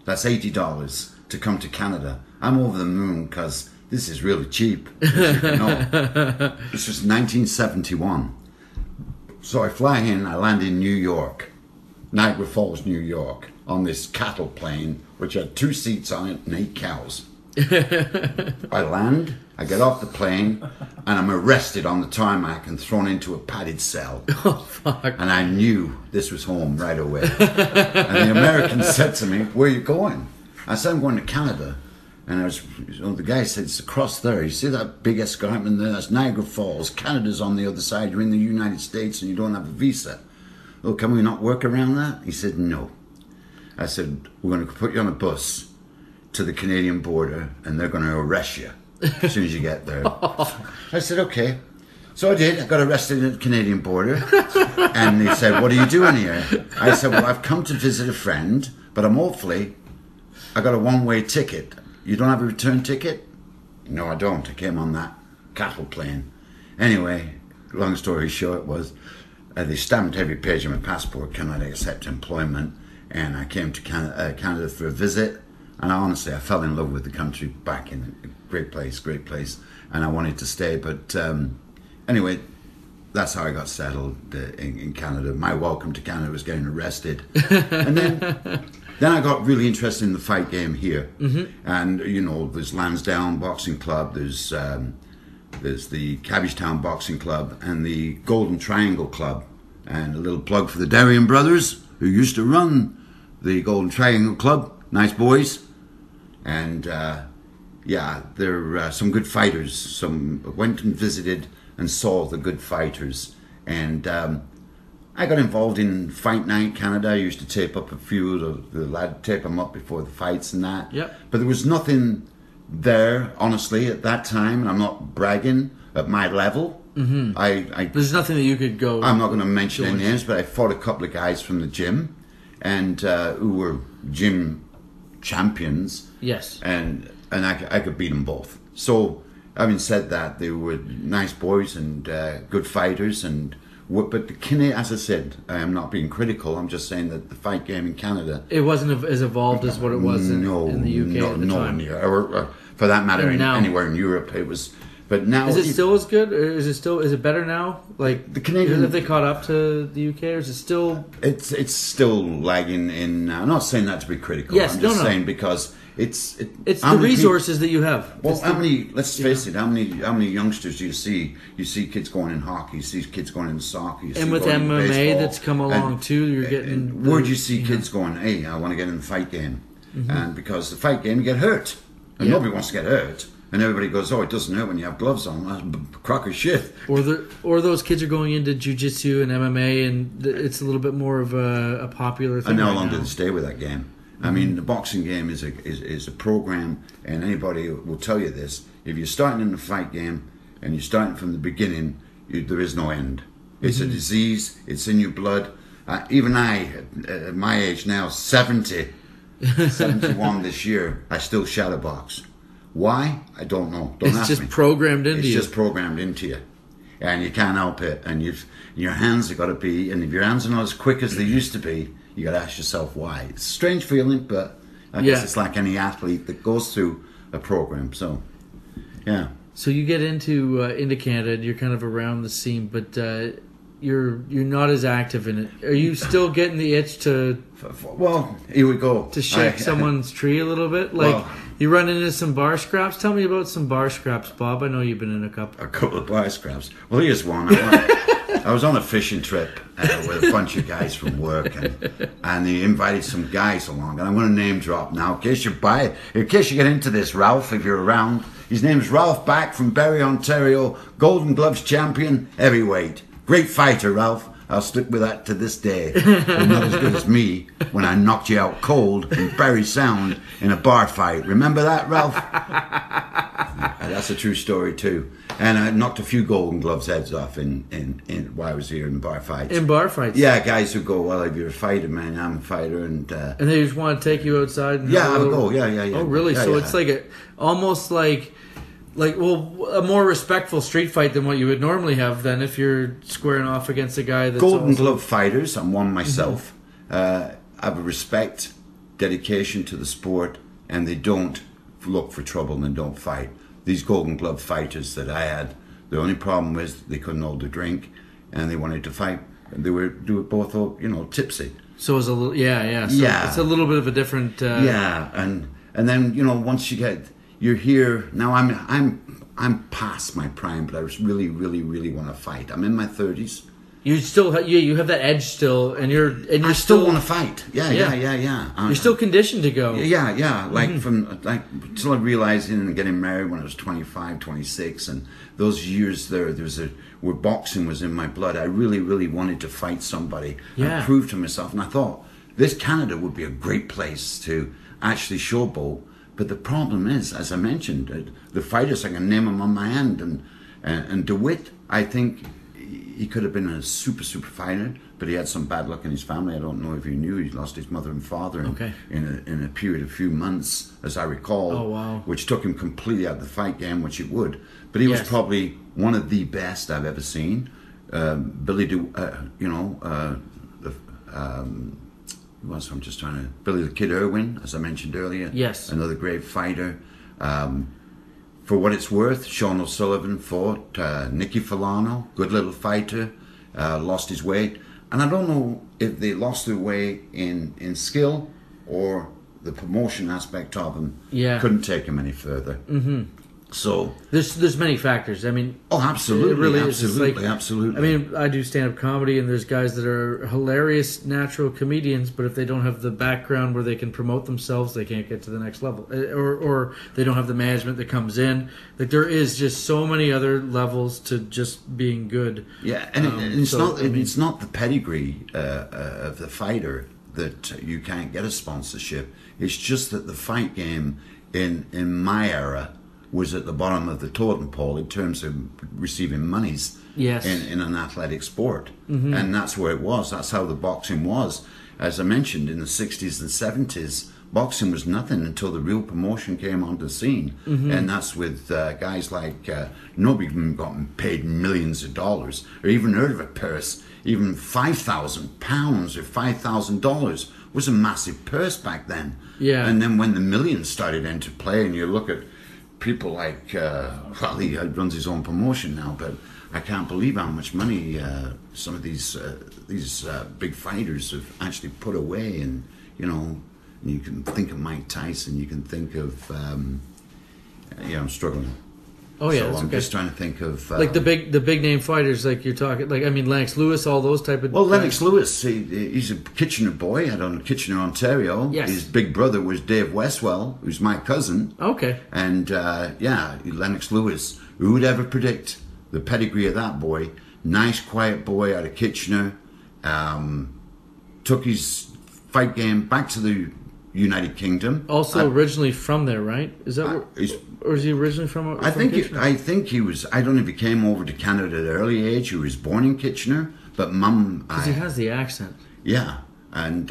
S3: That's $80 to come to Canada. I'm over the moon because this is really cheap. As you can know. This was 1971. So I fly in, I land in New York, Niagara Falls, New York, on this cattle plane, which had 2 seats on it and 8 cows. I land, I get off the plane, and I'm arrested on the tarmac and thrown into a padded cell.
S2: Oh, fuck.
S3: And I knew this was home right away. And the American said to me, "Where are you going?" I said, "I'm going to Canada." And the guy said, "It's across there. You see that big escarpment there? That's Niagara Falls. Canada's on the other side. You're in the United States and you don't have a visa. Oh, can we not work around that?" He said, "No." I said, "We're going to put you on a bus to the Canadian border, and they're going to arrest you as soon as you get there." I said, "Okay." So I did. I got arrested at the Canadian border, and they said, "What are you doing here?" I said, "Well, I've come to visit a friend, but I got a one-way ticket. You don't have a return ticket?" "No, I don't. I came on that cattle plane." Anyway, long story short was, they stamped every page of my passport, "Cannot accept employment," and I came to Canada for a visit. And honestly, I fell in love with the country back in a great place, and I wanted to stay. But anyway, that's how I got settled in Canada. My welcome to Canada was getting arrested. And then I got really interested in the fight game here. And, there's Lansdowne Boxing Club, there's the Cabbagetown Boxing Club, and the Golden Triangle Club. And a little plug for the Darien brothers, who used to run the Golden Triangle Club. Nice boys. And they're some good fighters. Went and visited and saw the good fighters. And I got involved in Fight Night Canada. I used to tape up a few of the lad, tape them up before the fights and that.
S2: Yep.
S3: But there was nothing there, honestly, at that time. And I'm not bragging at my level.
S2: There's nothing that you could go.
S3: I'm not going to mention any names, but I fought a couple of guys from the gym, and who were gym champions.
S2: Yes.
S3: And I could beat them both. So, having said that, they were nice boys and good fighters. But as I said, I am not being critical. I'm just saying that the fight game in Canada,
S2: it wasn't as evolved as what it was in the UK at the time.
S3: Near, or for that matter, anywhere in Europe. It was But now
S2: is it still as good, or is it better now? Like
S3: the Canadian,
S2: have they caught up to the UK, or is it still?
S3: It's still lagging in. I'm not saying that to be critical.
S2: Yes,
S3: I'm just
S2: no.
S3: saying because it's
S2: the resources that you have.
S3: Well, let's face it. How many youngsters do you see? You see kids going in hockey. You see kids going in soccer.
S2: And with MMA that's come along too, you're getting.
S3: Where do you see kids going? Hey, I want to get in the fight game, and because the fight game you get hurt, and nobody wants to get hurt. And everybody goes, oh, it doesn't hurt when you have gloves on. That's a crock of shit.
S2: Or those kids are going into jiu-jitsu and MMA, and it's a little bit more of a popular thing.
S3: And how long do they stay with that game? I mean, the boxing game is a program, and anybody will tell you this. If you're starting in the fight game, and you're starting from the beginning, there is no end. It's a disease. It's in your blood. Even I, at my age now, 71 this year, I still shadow box. Why? I don't know. Don't ask me.
S2: It's just programmed into you.
S3: It's just programmed into you. And you can't help it. And your hands have got to be, and if your hands are not as quick as they used to be, you got to ask yourself why. It's a strange feeling, but I guess it's like any athlete that goes through a program. So, yeah.
S2: So you get into Canada, and you're kind of around the scene, but you're not as active in it. Are you still getting the itch to?
S3: Well, here we go.
S2: To shake someone's tree a little bit, like you run into some bar scraps. Tell me about some bar scraps, Bob. I know you've been in a couple.
S3: A couple of bar scraps. Well, here's one. I was on a fishing trip with a bunch of guys from work, and they invited some guys along. And I'm going to name drop now, in case you get into this, Ralph, if you're around. His name's Ralph Back from Barrie, Ontario, Golden Gloves champion, heavyweight. Great fighter, Ralph. I'll stick with that to this day. But not as good as me when I knocked you out cold in Barrie Sound in a bar fight. Remember that, Ralph? That's a true story too. And I knocked a few Golden Gloves heads off in while I was here in bar fights.
S2: In bar fights?
S3: Yeah, guys who go, well, if you're a fighter, man, I'm a fighter. And
S2: they just want to take you outside? And
S3: have a go. Yeah.
S2: Oh, really?
S3: Yeah,
S2: so it's like almost like a more respectful street fight than what you would normally have then if you're squaring off against a guy that's
S3: Golden Glove fighters, I'm one myself, have a respect, dedication to the sport, and they don't look for trouble and don't fight. These Golden Glove fighters that I had, the only problem was they couldn't hold a drink and they wanted to fight. They were both, tipsy.
S2: So it was a little, So it's a little bit of a different...
S3: and then, once you're here now. I'm past my prime, but I really, really, really want to fight. I'm in my 30s.
S2: You still, you have that edge still, and I
S3: still want to fight. Yeah.
S2: You're still conditioned to go.
S3: Yeah. Until I realized and getting married when I was 25, 26, and those years where boxing was in my blood. I really, really wanted to fight somebody and prove to myself. And I thought this Canada would be a great place to actually showboat. But the problem is, as I mentioned, the fighters, I can name them on my hand. And DeWitt, I think he could have been a super, super fighter, but he had some bad luck in his family. I don't know if you knew. He lost his mother and father in a period of few months, as I recall.
S2: Oh, wow.
S3: Which took him completely out of the fight game, which it would. But he was probably one of the best I've ever seen. Billy Billy the Kid Irwin, as I mentioned earlier.
S2: Yes.
S3: Another great fighter. For what it's worth, Sean O'Sullivan fought Nicky Filano, good little fighter, lost his weight. And I don't know if they lost their way in skill or the promotion aspect of him.
S2: Yeah.
S3: Couldn't take him any further.
S2: Mm-hmm.
S3: So
S2: there's many factors. I mean,
S3: absolutely,
S2: it really
S3: absolutely,
S2: is.
S3: absolutely.
S2: I mean, I do stand-up comedy, and there's guys that are hilarious, natural comedians, but if they don't have the background where they can promote themselves, they can't get to the next level, or they don't have the management that comes in. Like there is just so many other levels to just being good.
S3: Yeah, and it's not the pedigree of the fighter that you can't get a sponsorship. It's just that the fight game in my era was at the bottom of the totem pole in terms of receiving monies in an athletic sport. Mm-hmm. And that's where it was. That's how the boxing was. As I mentioned, in the 60s and 70s, boxing was nothing until the real promotion came onto the scene. Mm-hmm. And that's with guys like, nobody got paid millions of dollars, or even heard of a purse. Even £5,000 or $5,000 was a massive purse back then.
S2: Yeah.
S3: And then when the millions started into play, and you look at people like, well, he runs his own promotion now, but I can't believe how much money some of these big fighters have actually put away. And, you know, you can think of Mike Tyson, you can think of, I'm struggling.
S2: Oh yeah,
S3: so
S2: that's
S3: I'm
S2: okay.
S3: just trying to think of
S2: Like the big name fighters, like you're talking, like I mean Lennox Lewis, all those type of.
S3: Well, Lennox Lewis, he's a Kitchener boy out of Kitchener, Ontario.
S2: Yes.
S3: His big brother was Dave Westwell, who's my cousin.
S2: Okay.
S3: And Lennox Lewis. Who would ever predict the pedigree of that boy? Nice, quiet boy out of Kitchener. Took his fight game back to the United Kingdom.
S2: Also originally from there, right? Is that or is he originally from?
S3: I think he was. I don't know if he came over to Canada at an early age. He was born in Kitchener, but Mum.
S2: Because he has the accent.
S3: Yeah, and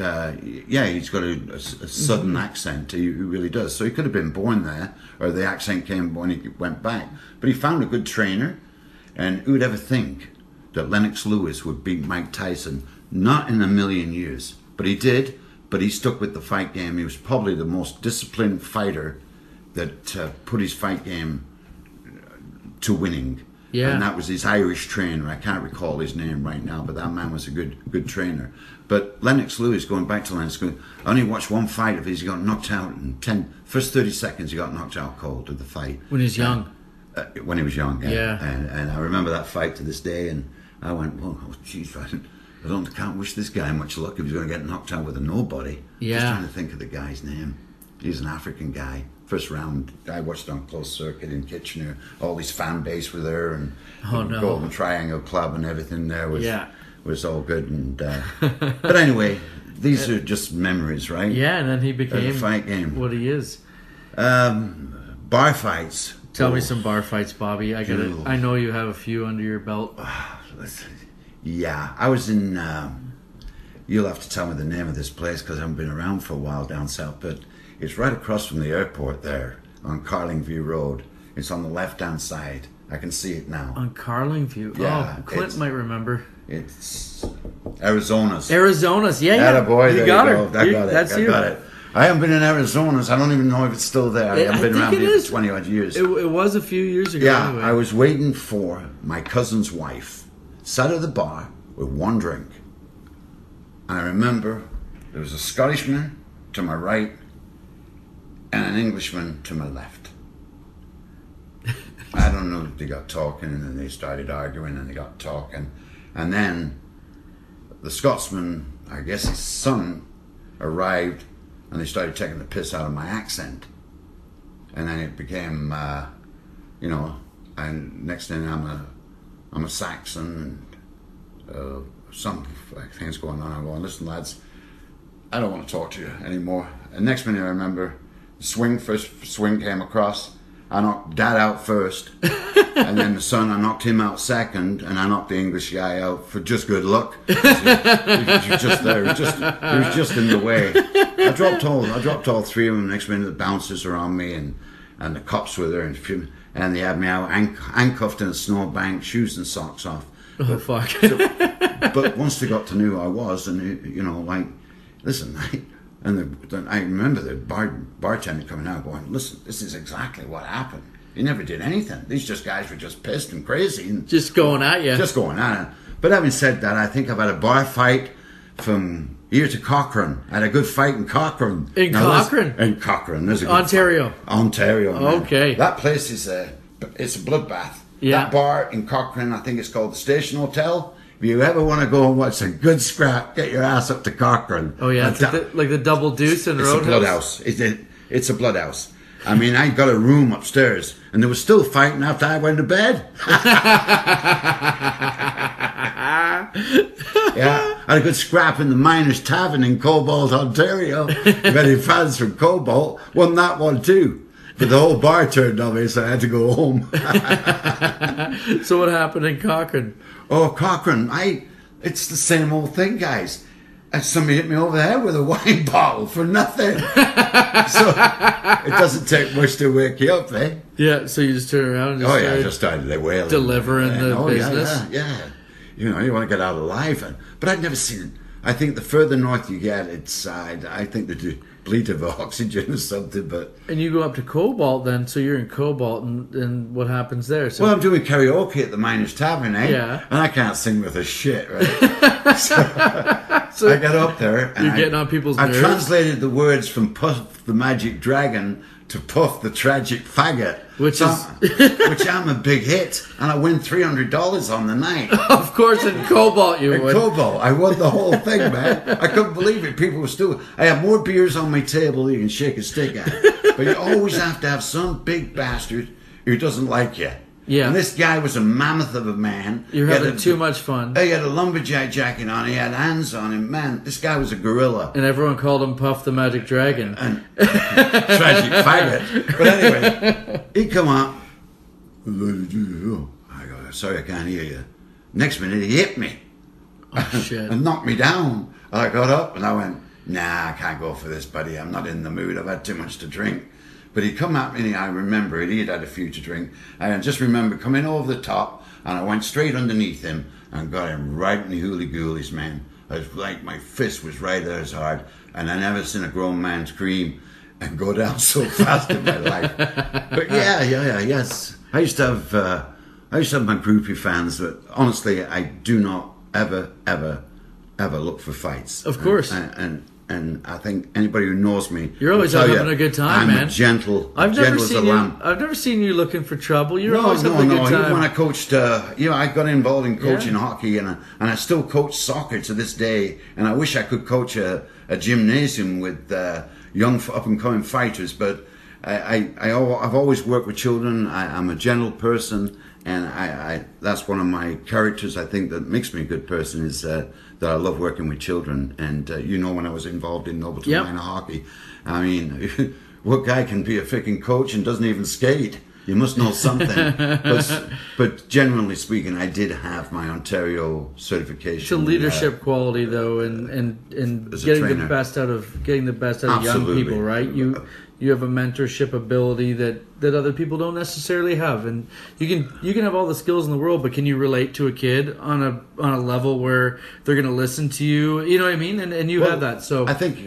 S3: he's got a southern accent. He really does. So he could have been born there, or the accent came when he went back. But he found a good trainer, and who would ever think that Lennox Lewis would beat Mike Tyson? Not in a million years, but he did. But he stuck with the fight game. He was probably the most disciplined fighter that put his fight game to winning.
S2: Yeah.
S3: And that was his Irish trainer. I can't recall his name right now, but that man was a good trainer. But Lennox Lewis, going back to Lennox Lewis, I only watched one fight of his. He got knocked out in first 30 seconds. He got knocked out cold of the fight.
S2: When he was young.
S3: When he was young,
S2: yeah.
S3: And I remember that fight to this day, and I went, oh, jeez, I can't wish this guy much luck if he's going to get knocked out with a nobody.
S2: Yeah.
S3: Just trying to think of the guy's name. He's an African guy. First round, I watched on closed circuit in Kitchener. All his fan base were there, and the Golden Triangle Club and everything there was all good. And but anyway, these are just memories, right?
S2: Yeah, and then he became
S3: the fight game.
S2: What he is.
S3: Bar fights.
S2: Tell me some bar fights, Bobby. I know you have a few under your belt.
S3: Yeah, I was in. You'll have to tell me the name of this place because I haven't been around for a while down south, but it's right across from the airport there on Carlingview Road. It's on the left-hand side. I can see it now.
S2: On Carlingview?
S3: Yeah.
S2: Oh, Clint might remember.
S3: It's Arizona's.
S2: Yeah.
S3: Attaboy,
S2: you
S3: there
S2: got
S3: you
S2: her.
S3: go. I got it. I got it. I haven't been in Arizona's. I don't even know if it's still there. I haven't been around here for 20-odd years.
S2: It was a few years ago.
S3: Yeah,
S2: anyway.
S3: I was waiting for my cousin's wife. Sat at the bar with one drink. And I remember there was a Scottishman to my right and an Englishman to my left. I don't know if they got talking and then they started arguing and they got talking. And then the Scotsman, I guess his son, arrived and they started taking the piss out of my accent. And then it became, and next thing I'm a Saxon and some things going on. I'm going, listen lads, I don't want to talk to you anymore. And next minute I remember first swing came across. I knocked Dad out first, and then the son, I knocked him out second, and I knocked the English guy out for just good luck. He was just there. He was just in the way. I dropped all three of them. Next minute, the bouncers were on me, and the cops were there, and they had me out handcuffed in a snowbank, shoes and socks off.
S2: Oh, fuck.
S3: But once they got to know who I was, and listen. And I remember the bartender coming out going, listen, this is exactly what happened. He never did anything. These guys were just pissed and crazy. And
S2: just going at you.
S3: Just going at it. But having said that, I think I've had a bar fight from here to Cochrane. I had a good fight in Cochrane.
S2: In Cochrane?
S3: In Cochrane. There's a good
S2: Ontario.
S3: Fight. Ontario. Man.
S2: Okay.
S3: That place is it's a bloodbath.
S2: Yeah.
S3: That bar in Cochrane, I think it's called the Station Hotel. If you ever want to go and watch a good scrap, get your ass up to Cochrane.
S2: Oh yeah, like the Double Deuce and Roadhouse.
S3: It's a blood house. It's a blood house. I mean, I got a room upstairs, and they were still fighting after I went to bed. Yeah, I had a good scrap in the Miners Tavern in Cobalt, Ontario. Many fans from Cobalt won that one too. But the whole bar turned on me, so I had to go home.
S2: So what happened in Cochrane?
S3: Oh, Cochrane, it's the same old thing, guys. And somebody hit me over the head with a wine bottle for nothing. So it doesn't take much to wake you up, eh?
S2: Yeah, so you just turn around and
S3: I just started wailing.
S2: Delivering the business.
S3: Yeah. You want to get out alive. But I'd never seen it. I think the further north you get, it's I think bleat of oxygen or something. But
S2: And you go up to Cobalt then, so you're in Cobalt, and what happens there? So
S3: well, I'm doing karaoke at the Miners Tavern, eh?
S2: Yeah.
S3: And I can't sing with a shit, right? so I got up there and
S2: you're getting on people's
S3: I
S2: nerves.
S3: translated the words from Puff the Magic Dragon to Puff the Tragic Faggot, which I'm a big hit, and I win $300 on the night.
S2: Of course, in Cobalt you would.
S3: Cobalt, I won the whole thing, man. I couldn't believe it. People were still. I have more beers on my table than you can shake a stick at. But you always have to have some big bastard who doesn't like you.
S2: Yeah.
S3: And this guy was a mammoth of a man.
S2: You're having too much fun.
S3: He had a lumberjack jacket on. He had hands on him. Man, this guy was a gorilla.
S2: And everyone called him Puff the Magic Dragon.
S3: And tragic faggot. But anyway, he come up. I go, sorry, I can't hear you. Next minute, he hit me.
S2: Oh, shit.
S3: And knocked me down. And I got up and I went, nah, I can't go for this, buddy. I'm not in the mood. I've had too much to drink. But he'd come at me, and I remember it. He had a few to drink. And I just remember coming over the top, and I went straight underneath him and got him right in the hooly-goolies, man. I was like, my fist was right there as hard. And I never seen a grown man scream and go down so fast in my life. But yes. I used to have my groupie fans, but honestly, I do not ever look for fights.
S2: Of course.
S3: And I think anybody who knows me,
S2: you're always out having a good time, man.
S3: I'm gentle
S2: I've
S3: as
S2: never
S3: a lamb.
S2: I've never seen you looking for trouble. You're always having a good time.
S3: Even when I coached, I got involved in coaching hockey, and I still coach soccer to this day. And I wish I could coach a gymnasium with young up and coming fighters. But I've always worked with children. I'm a gentle person, and that's one of my characters. I think that makes me a good person is that I love working with children. And when I was involved in Nobleton Minor hockey, I mean, what guy can be a freaking coach and doesn't even skate? You must know something. but generally speaking, I did have my Ontario certification.
S2: It's a leadership quality, though, and getting the best out of young people, right? You have a mentorship ability that other people don't necessarily have, and you can have all the skills in the world, but can you relate to a kid on a level where they're going to listen to you? You know what I mean? And you have that. So
S3: I think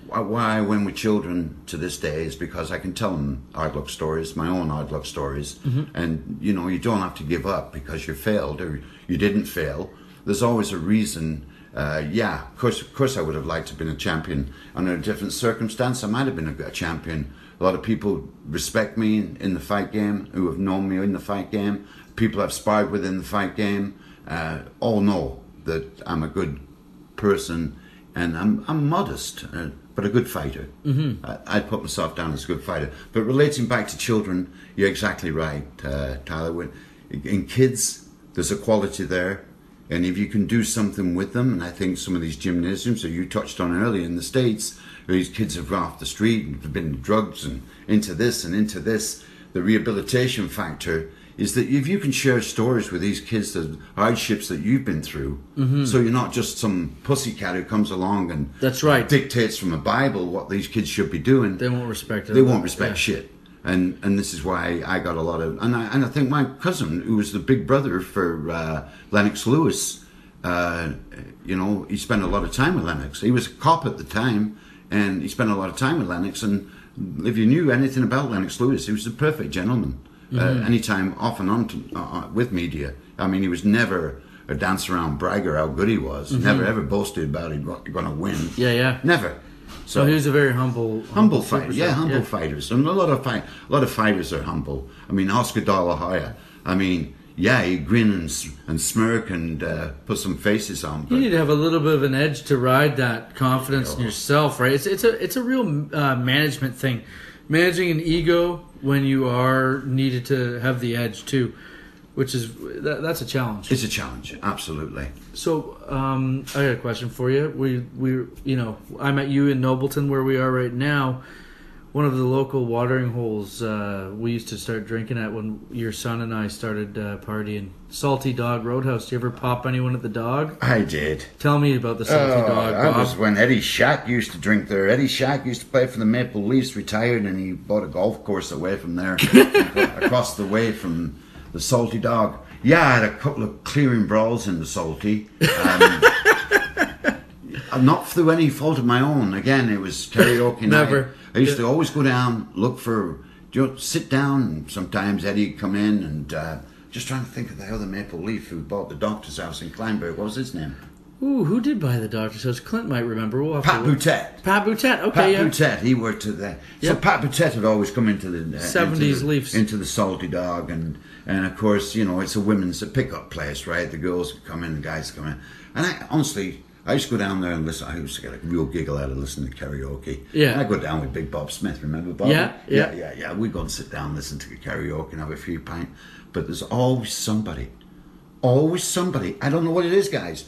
S3: why I win with children to this day is because I can tell them hard luck stories, my own hard luck stories, and you don't have to give up because you failed or you didn't fail. There's always a reason. Of course I would have liked to have been a champion. Under a different circumstance, I might have been a champion. A lot of people respect me in the fight game, who have known me in the fight game. People I've sparred with in the fight game all know that I'm a good person, and I'm modest, but a good fighter. I'd put myself down as a good fighter. But relating back to children, you're exactly right, Tyler. In kids, there's a quality there. And if you can do something with them, and I think some of these gymnasiums that you touched on earlier in the States, where these kids have gone off the street and have been drugs and into this, the rehabilitation factor is that if you can share stories with these kids, the hardships that you've been through, so you're not just some pussycat who comes along and
S2: that's right.
S3: dictates from a Bible what these kids should be doing.
S2: They won't respect it.
S3: They won't respect shit. And this is why I got a lot of... And I think my cousin, who was the big brother for Lennox Lewis, he spent a lot of time with Lennox. He was a cop at the time, and he spent a lot of time with Lennox. And if you knew anything about Lennox Lewis, he was the perfect gentleman. Anytime off and on with media. I mean, he was never a dance-around bragger how good he was. Never ever boasted about he's going to win.
S2: Yeah.
S3: Never.
S2: So he was a very humble
S3: fighter. Yeah, humble fighters, and a lot of fighters are humble. I mean, Oscar De La Hoya. I mean, he grin and smirk and put some faces on. But
S2: you need to have a little bit of an edge to ride that confidence in yourself, right? It's a real management thing, managing an ego when you are needed to have the edge too. Which is that's a challenge.
S3: It's a challenge, absolutely.
S2: So I got a question for you. We I met you in Nobleton, where we are right now. One of the local watering holes we used to start drinking at when your son and I started partying. Salty Dawg Roadhouse. Did you ever pop anyone at the Dog?
S3: I did.
S2: Tell me about the Salty Dawg, Bob.
S3: That was when Eddie Shack used to drink there. Eddie Shack used to play for the Maple Leafs, retired, and he bought a golf course away from there, across the way from the Salty Dawg. Yeah, I had a couple of clearing brawls in the Salty. Not through any fault of my own. Again, it was karaoke night.
S2: Never.
S3: I used to always go down, look for, sit down, and sometimes Eddie'd come in and just trying to think of the other Maple Leaf who bought the doctor's house in Kleinburg. What was his name?
S2: Ooh, who did buy the doctor's house? Clint might remember. We'll have
S3: Pat
S2: to look.
S3: Boutet.
S2: Pat Boutet, okay,
S3: Pat Boutet, he worked at there. So
S2: Yep.
S3: Pat Boutet had always come into the
S2: 70s Leafs.
S3: into the Salty Dawg, and of course, it's a women's pick-up place, right? The girls come in, the guys come in. And I used to go down there and listen. I used to get a real giggle out of listening to karaoke.
S2: Yeah.
S3: And I'd go down with Big Bob Smith, remember Bob?
S2: Yeah.
S3: We'd go and sit down, listen to the karaoke and have a few pints. But there's always somebody. Always somebody. I don't know what it is, guys.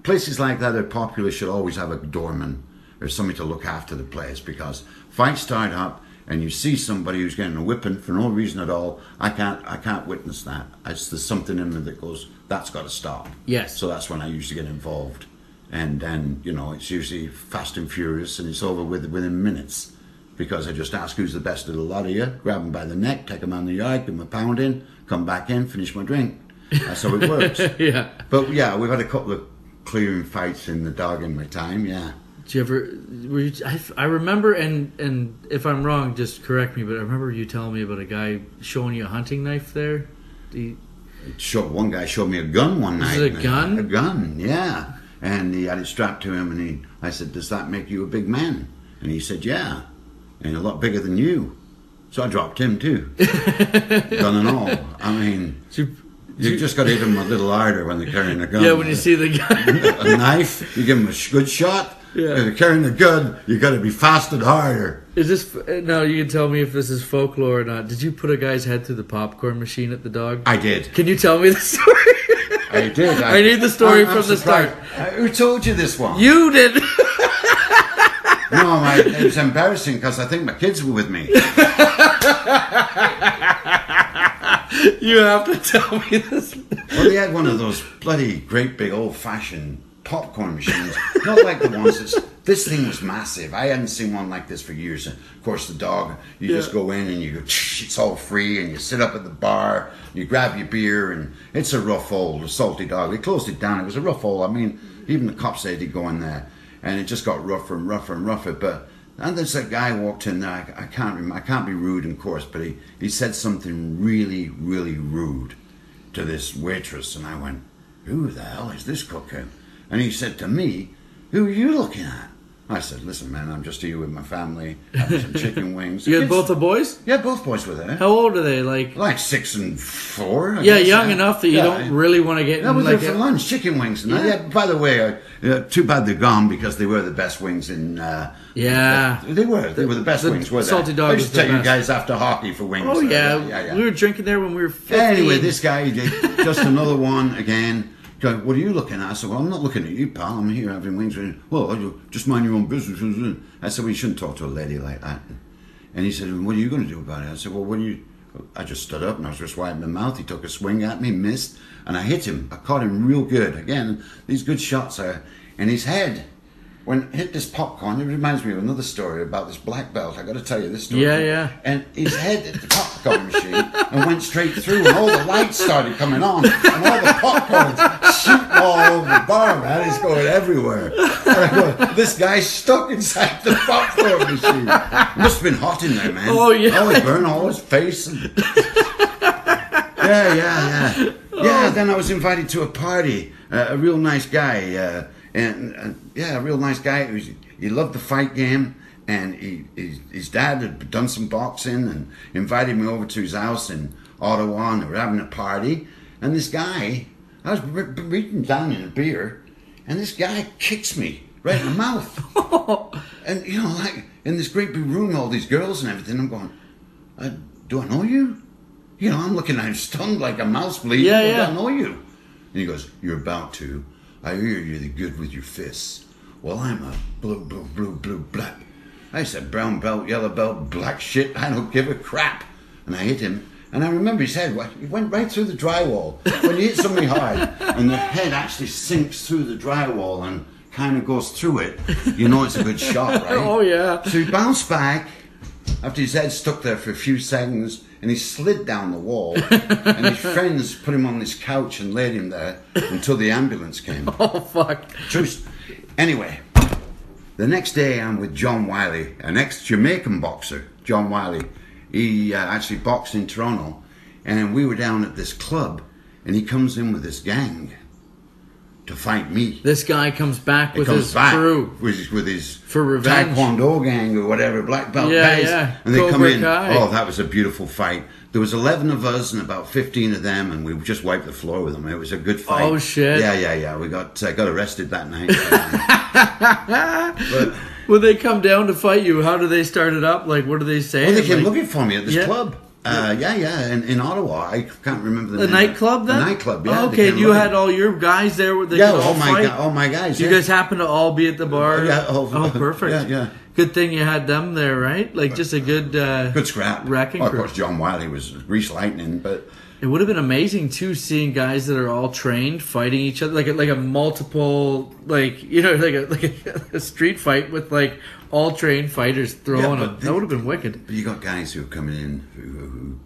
S3: Places like that are popular should always have a doorman or somebody to look after the place, because fights start up and you see somebody who's getting a whipping for no reason at all. I can't witness that. There's something in me that goes, that's got to stop.
S2: Yes.
S3: So that's when I usually get involved, and then it's usually fast and furious, and it's over within minutes, because I just ask who's the best of the lot of you, grab them by the neck, take them on the yard, give them a pounding, come back in, finish my drink. That's how it works.
S2: Yeah.
S3: But yeah, we've had a couple of clearing fights in the dog in my time. Yeah.
S2: Did you ever? I remember, and if I'm wrong, just correct me. But I remember you telling me about a guy showing you a hunting knife there.
S3: One guy showed me a gun one night.
S2: Was it a gun?
S3: A gun, yeah. And he had it strapped to him, and I said, "Does that make you a big man?" And he said, "Yeah, and a lot bigger than you." So I dropped him too, gun and all. I mean. You just got to hit them a little harder when they're carrying a gun.
S2: Yeah, when you see the gun.
S3: A knife, you give them a good shot.
S2: Yeah.
S3: If they're carrying a gun, you got to be fast and harder.
S2: Is this now? You can tell me if this is folklore or not. Did you put a guy's head through the popcorn machine at the dog?
S3: I did.
S2: Can you tell me the story?
S3: I did.
S2: I need the story from the start.
S3: Who told you this one?
S2: You did.
S3: No, it was embarrassing because I think my kids were with me.
S2: You have to tell me this.
S3: Well, they had one of those bloody great big old-fashioned popcorn machines. Not like the ones this thing was massive. I hadn't seen one like this for years. And of course, the dog, you just go in and you go, it's all free, and you sit up at the bar, you grab your beer, and it's a rough old Salty Dawg. They closed it down. It was a rough old, even the cops said he'd go in there. And it just got rougher and rougher and rougher. And there's a guy walked in there. I can't be rude, of course, but he said something really, really rude to this waitress, and I went, "Who the hell is this cooker?" And he said to me, "Who are you looking at?" I said, "Listen, man, I'm just here with my family, having some chicken wings."
S2: You had both the boys?
S3: Yeah, both boys were there.
S2: How old are they? Like
S3: 6 and 4. I
S2: yeah,
S3: guess,
S2: young enough that you don't really want to get.
S3: That was
S2: like
S3: there for lunch, chicken wings. And yeah. By the way, too bad they're gone because they were the best wings in. They were the best wings. Were they?
S2: Salty Dawg
S3: I used
S2: was
S3: to take
S2: the
S3: you guys after hockey for wings.
S2: Oh
S3: there.
S2: yeah, we were drinking there when we were 15.
S3: Anyway, this guy just another one again. Going, "What are you looking at?" I said, "Well, I'm not looking at you, pal. I'm here having wings." "Well, just mind your own business." I said, "Well, you shouldn't talk to a lady like that." And he said, "What are you going to do about it?" I said, "Well, I just stood up and I was just wiping my mouth. He took a swing at me, missed, and I hit him. I caught him real good. Again, these good shots are in his head. When it hit this popcorn, it reminds me of another story about this black belt. I got to tell you this story.
S2: Yeah.
S3: And his head hit the popcorn machine and went straight through, and all the lights started coming on, and all the popcorns shooting all over the bar, man. It's going everywhere. And I go, this guy's stuck inside the popcorn machine. It must have been hot in there, man.
S2: Oh yeah.
S3: Oh, it burned all his face. Yeah. Then I was invited to a party. A real nice guy. A real nice guy. He loved the fight game, and his dad had done some boxing and invited me over to his house in Ottawa, and they were having a party. And this guy, I was reaching down in a beer, and this guy kicks me right in the mouth. And like in this great big room, all these girls and everything. I'm going, "Do I know you?" I'm looking at him stunned like a mouse bleeding.
S2: Yeah.
S3: "Do I know you?" And he goes, "You're about to. I hear you're really good with your fists." "Well, I'm a blue, black." I said, "Brown belt, yellow belt, black shit. I don't give a crap." And I hit him. And I remember his head, he went right through the drywall. When you hit somebody hard and the head actually sinks through the drywall and kind of goes through it, it's a good shot, right?
S2: Oh, yeah.
S3: So he bounced back after his head stuck there for a few seconds, and he slid down the wall, and his friends put him on this couch and laid him there until the ambulance came.
S2: Oh, fuck.
S3: Anyway, the next day I'm with John Wiley, an ex-Jamaican boxer. John Wiley, he actually boxed in Toronto, and we were down at this club, and he comes in with this gang to fight me.
S2: This guy comes back with his crew.
S3: With his
S2: for revenge.
S3: Taekwondo gang or whatever, black belt guys.
S2: Yeah.
S3: And they
S2: Cobra
S3: come in.
S2: Kai.
S3: Oh, that was a beautiful fight. There was 11 of us and about 15 of them, and we just wiped the floor with them. It was a good fight.
S2: Oh, shit.
S3: Yeah. We got arrested that night. But
S2: when they come down to fight you, how do they start it up? Like, what do they say?
S3: well, they came
S2: like,
S3: looking for me at this club. In Ottawa. I can't remember the name.
S2: Nightclub then?
S3: The nightclub, yeah.
S2: Oh, okay, and you had all your guys there where they could all fight?
S3: All my guys.
S2: You guys happened to all be at the bar?
S3: Yeah.
S2: Oh, perfect.
S3: Yeah.
S2: Good thing you had them there, right? Like, just a good...
S3: good scrap.
S2: Wrecking
S3: Of
S2: crew.
S3: course, John Wiley was Grease Lightning, but...
S2: It would have been amazing, too, seeing guys that are all trained fighting each other. Like a multiple... Like, you know, like a street fight with, like, all trained fighters throwing them. That would have been wicked.
S3: But you got guys who are coming in who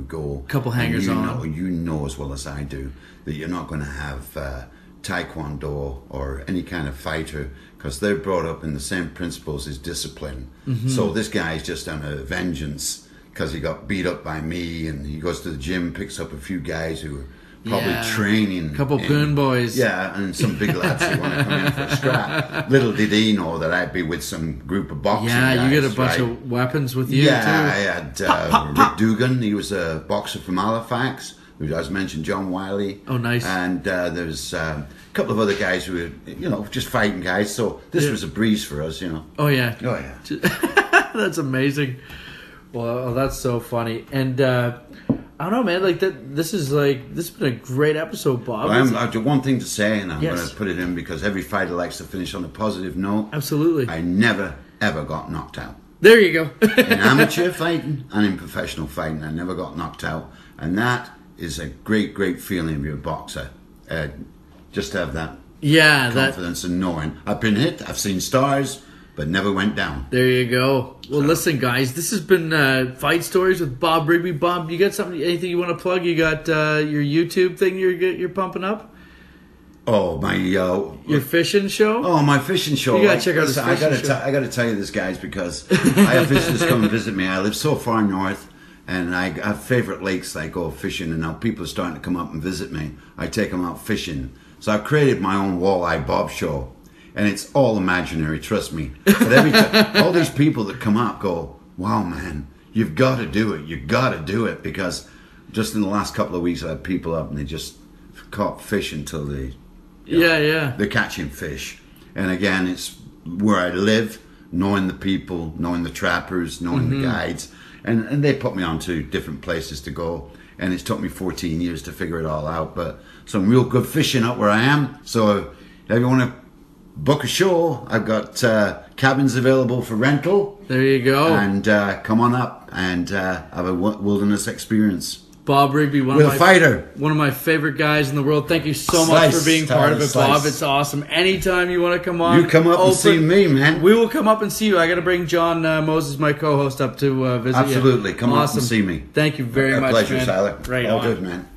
S3: go...
S2: Couple hangers on.
S3: You know as well as I do that you're not going to have Taekwondo or any kind of fighter because they're brought up in the same principles as discipline. Mm-hmm. So this guy's just on a vengeance because he got beat up by me, and he goes to the gym, picks up a few guys who are probably training.
S2: Couple poon boys.
S3: Yeah, and some big lads who want to come in for a scrap. Little did he know that I'd be with some group of boxing guys.
S2: Yeah, you get a bunch of weapons with you, too.
S3: Yeah, I had Rick Dugan. He was a boxer from Halifax. Who, as mentioned, John Wiley.
S2: Oh, nice.
S3: And there's a couple of other guys who were, just fighting guys. So this was a breeze for us,
S2: Oh, yeah.
S3: Oh, yeah.
S2: That's amazing. Well, that's so funny. And I don't know, man. Like this has been a great episode, Bob.
S3: Well, I have one thing to say, and I'm
S2: Yes.
S3: going to put it in because every fighter likes to finish on a positive note.
S2: Absolutely.
S3: I never, ever got knocked out.
S2: There you go.
S3: In amateur fighting and in professional fighting, I never got knocked out. And that is a great, great feeling if you're a boxer. Just to have that confidence and knowing. I've been hit, I've seen stars, but never went down.
S2: There you go. Well, listen, guys, this has been Fight Stories with Bob Rigby. Bob, you got anything you want to plug? You got your YouTube thing you're pumping up?
S3: Oh, my...
S2: your fishing show?
S3: Oh, my fishing show.
S2: You got to check out this fishing show.
S3: I got to tell you this, guys, because I have visitors come and visit me. I live so far north, and I have favorite lakes that I go fishing, and now people are starting to come up and visit me. I take them out fishing. So I've created my own Walleye Bob show. And it's all imaginary, trust me. But every time, all these people that come up go, wow, man, you've got to do it. You've got to do it. Because just in the last couple of weeks, I had people up and they just caught fish until they... They're catching fish. And again, it's where I live, knowing the people, knowing the trappers, knowing the guides. And they put me on to different places to go. And it's took me 14 years to figure it all out. But some real good fishing up where I am. So if you want to book a show, I've got cabins available for rental.
S2: There you go.
S3: And come on up and have a wilderness experience.
S2: Bob Rigby, one of my favorite guys in the world. Thank you so much for being part of it, Bob. It's awesome. Anytime you want to come on,
S3: you come up and see me, man.
S2: We will come up and see you. I got to bring John Moses, my co-host, up to visit you.
S3: Absolutely. Come up and see me.
S2: Thank you very much,
S3: pleasure,
S2: man.
S3: Tyler.
S2: Right
S3: all
S2: on.
S3: good, man.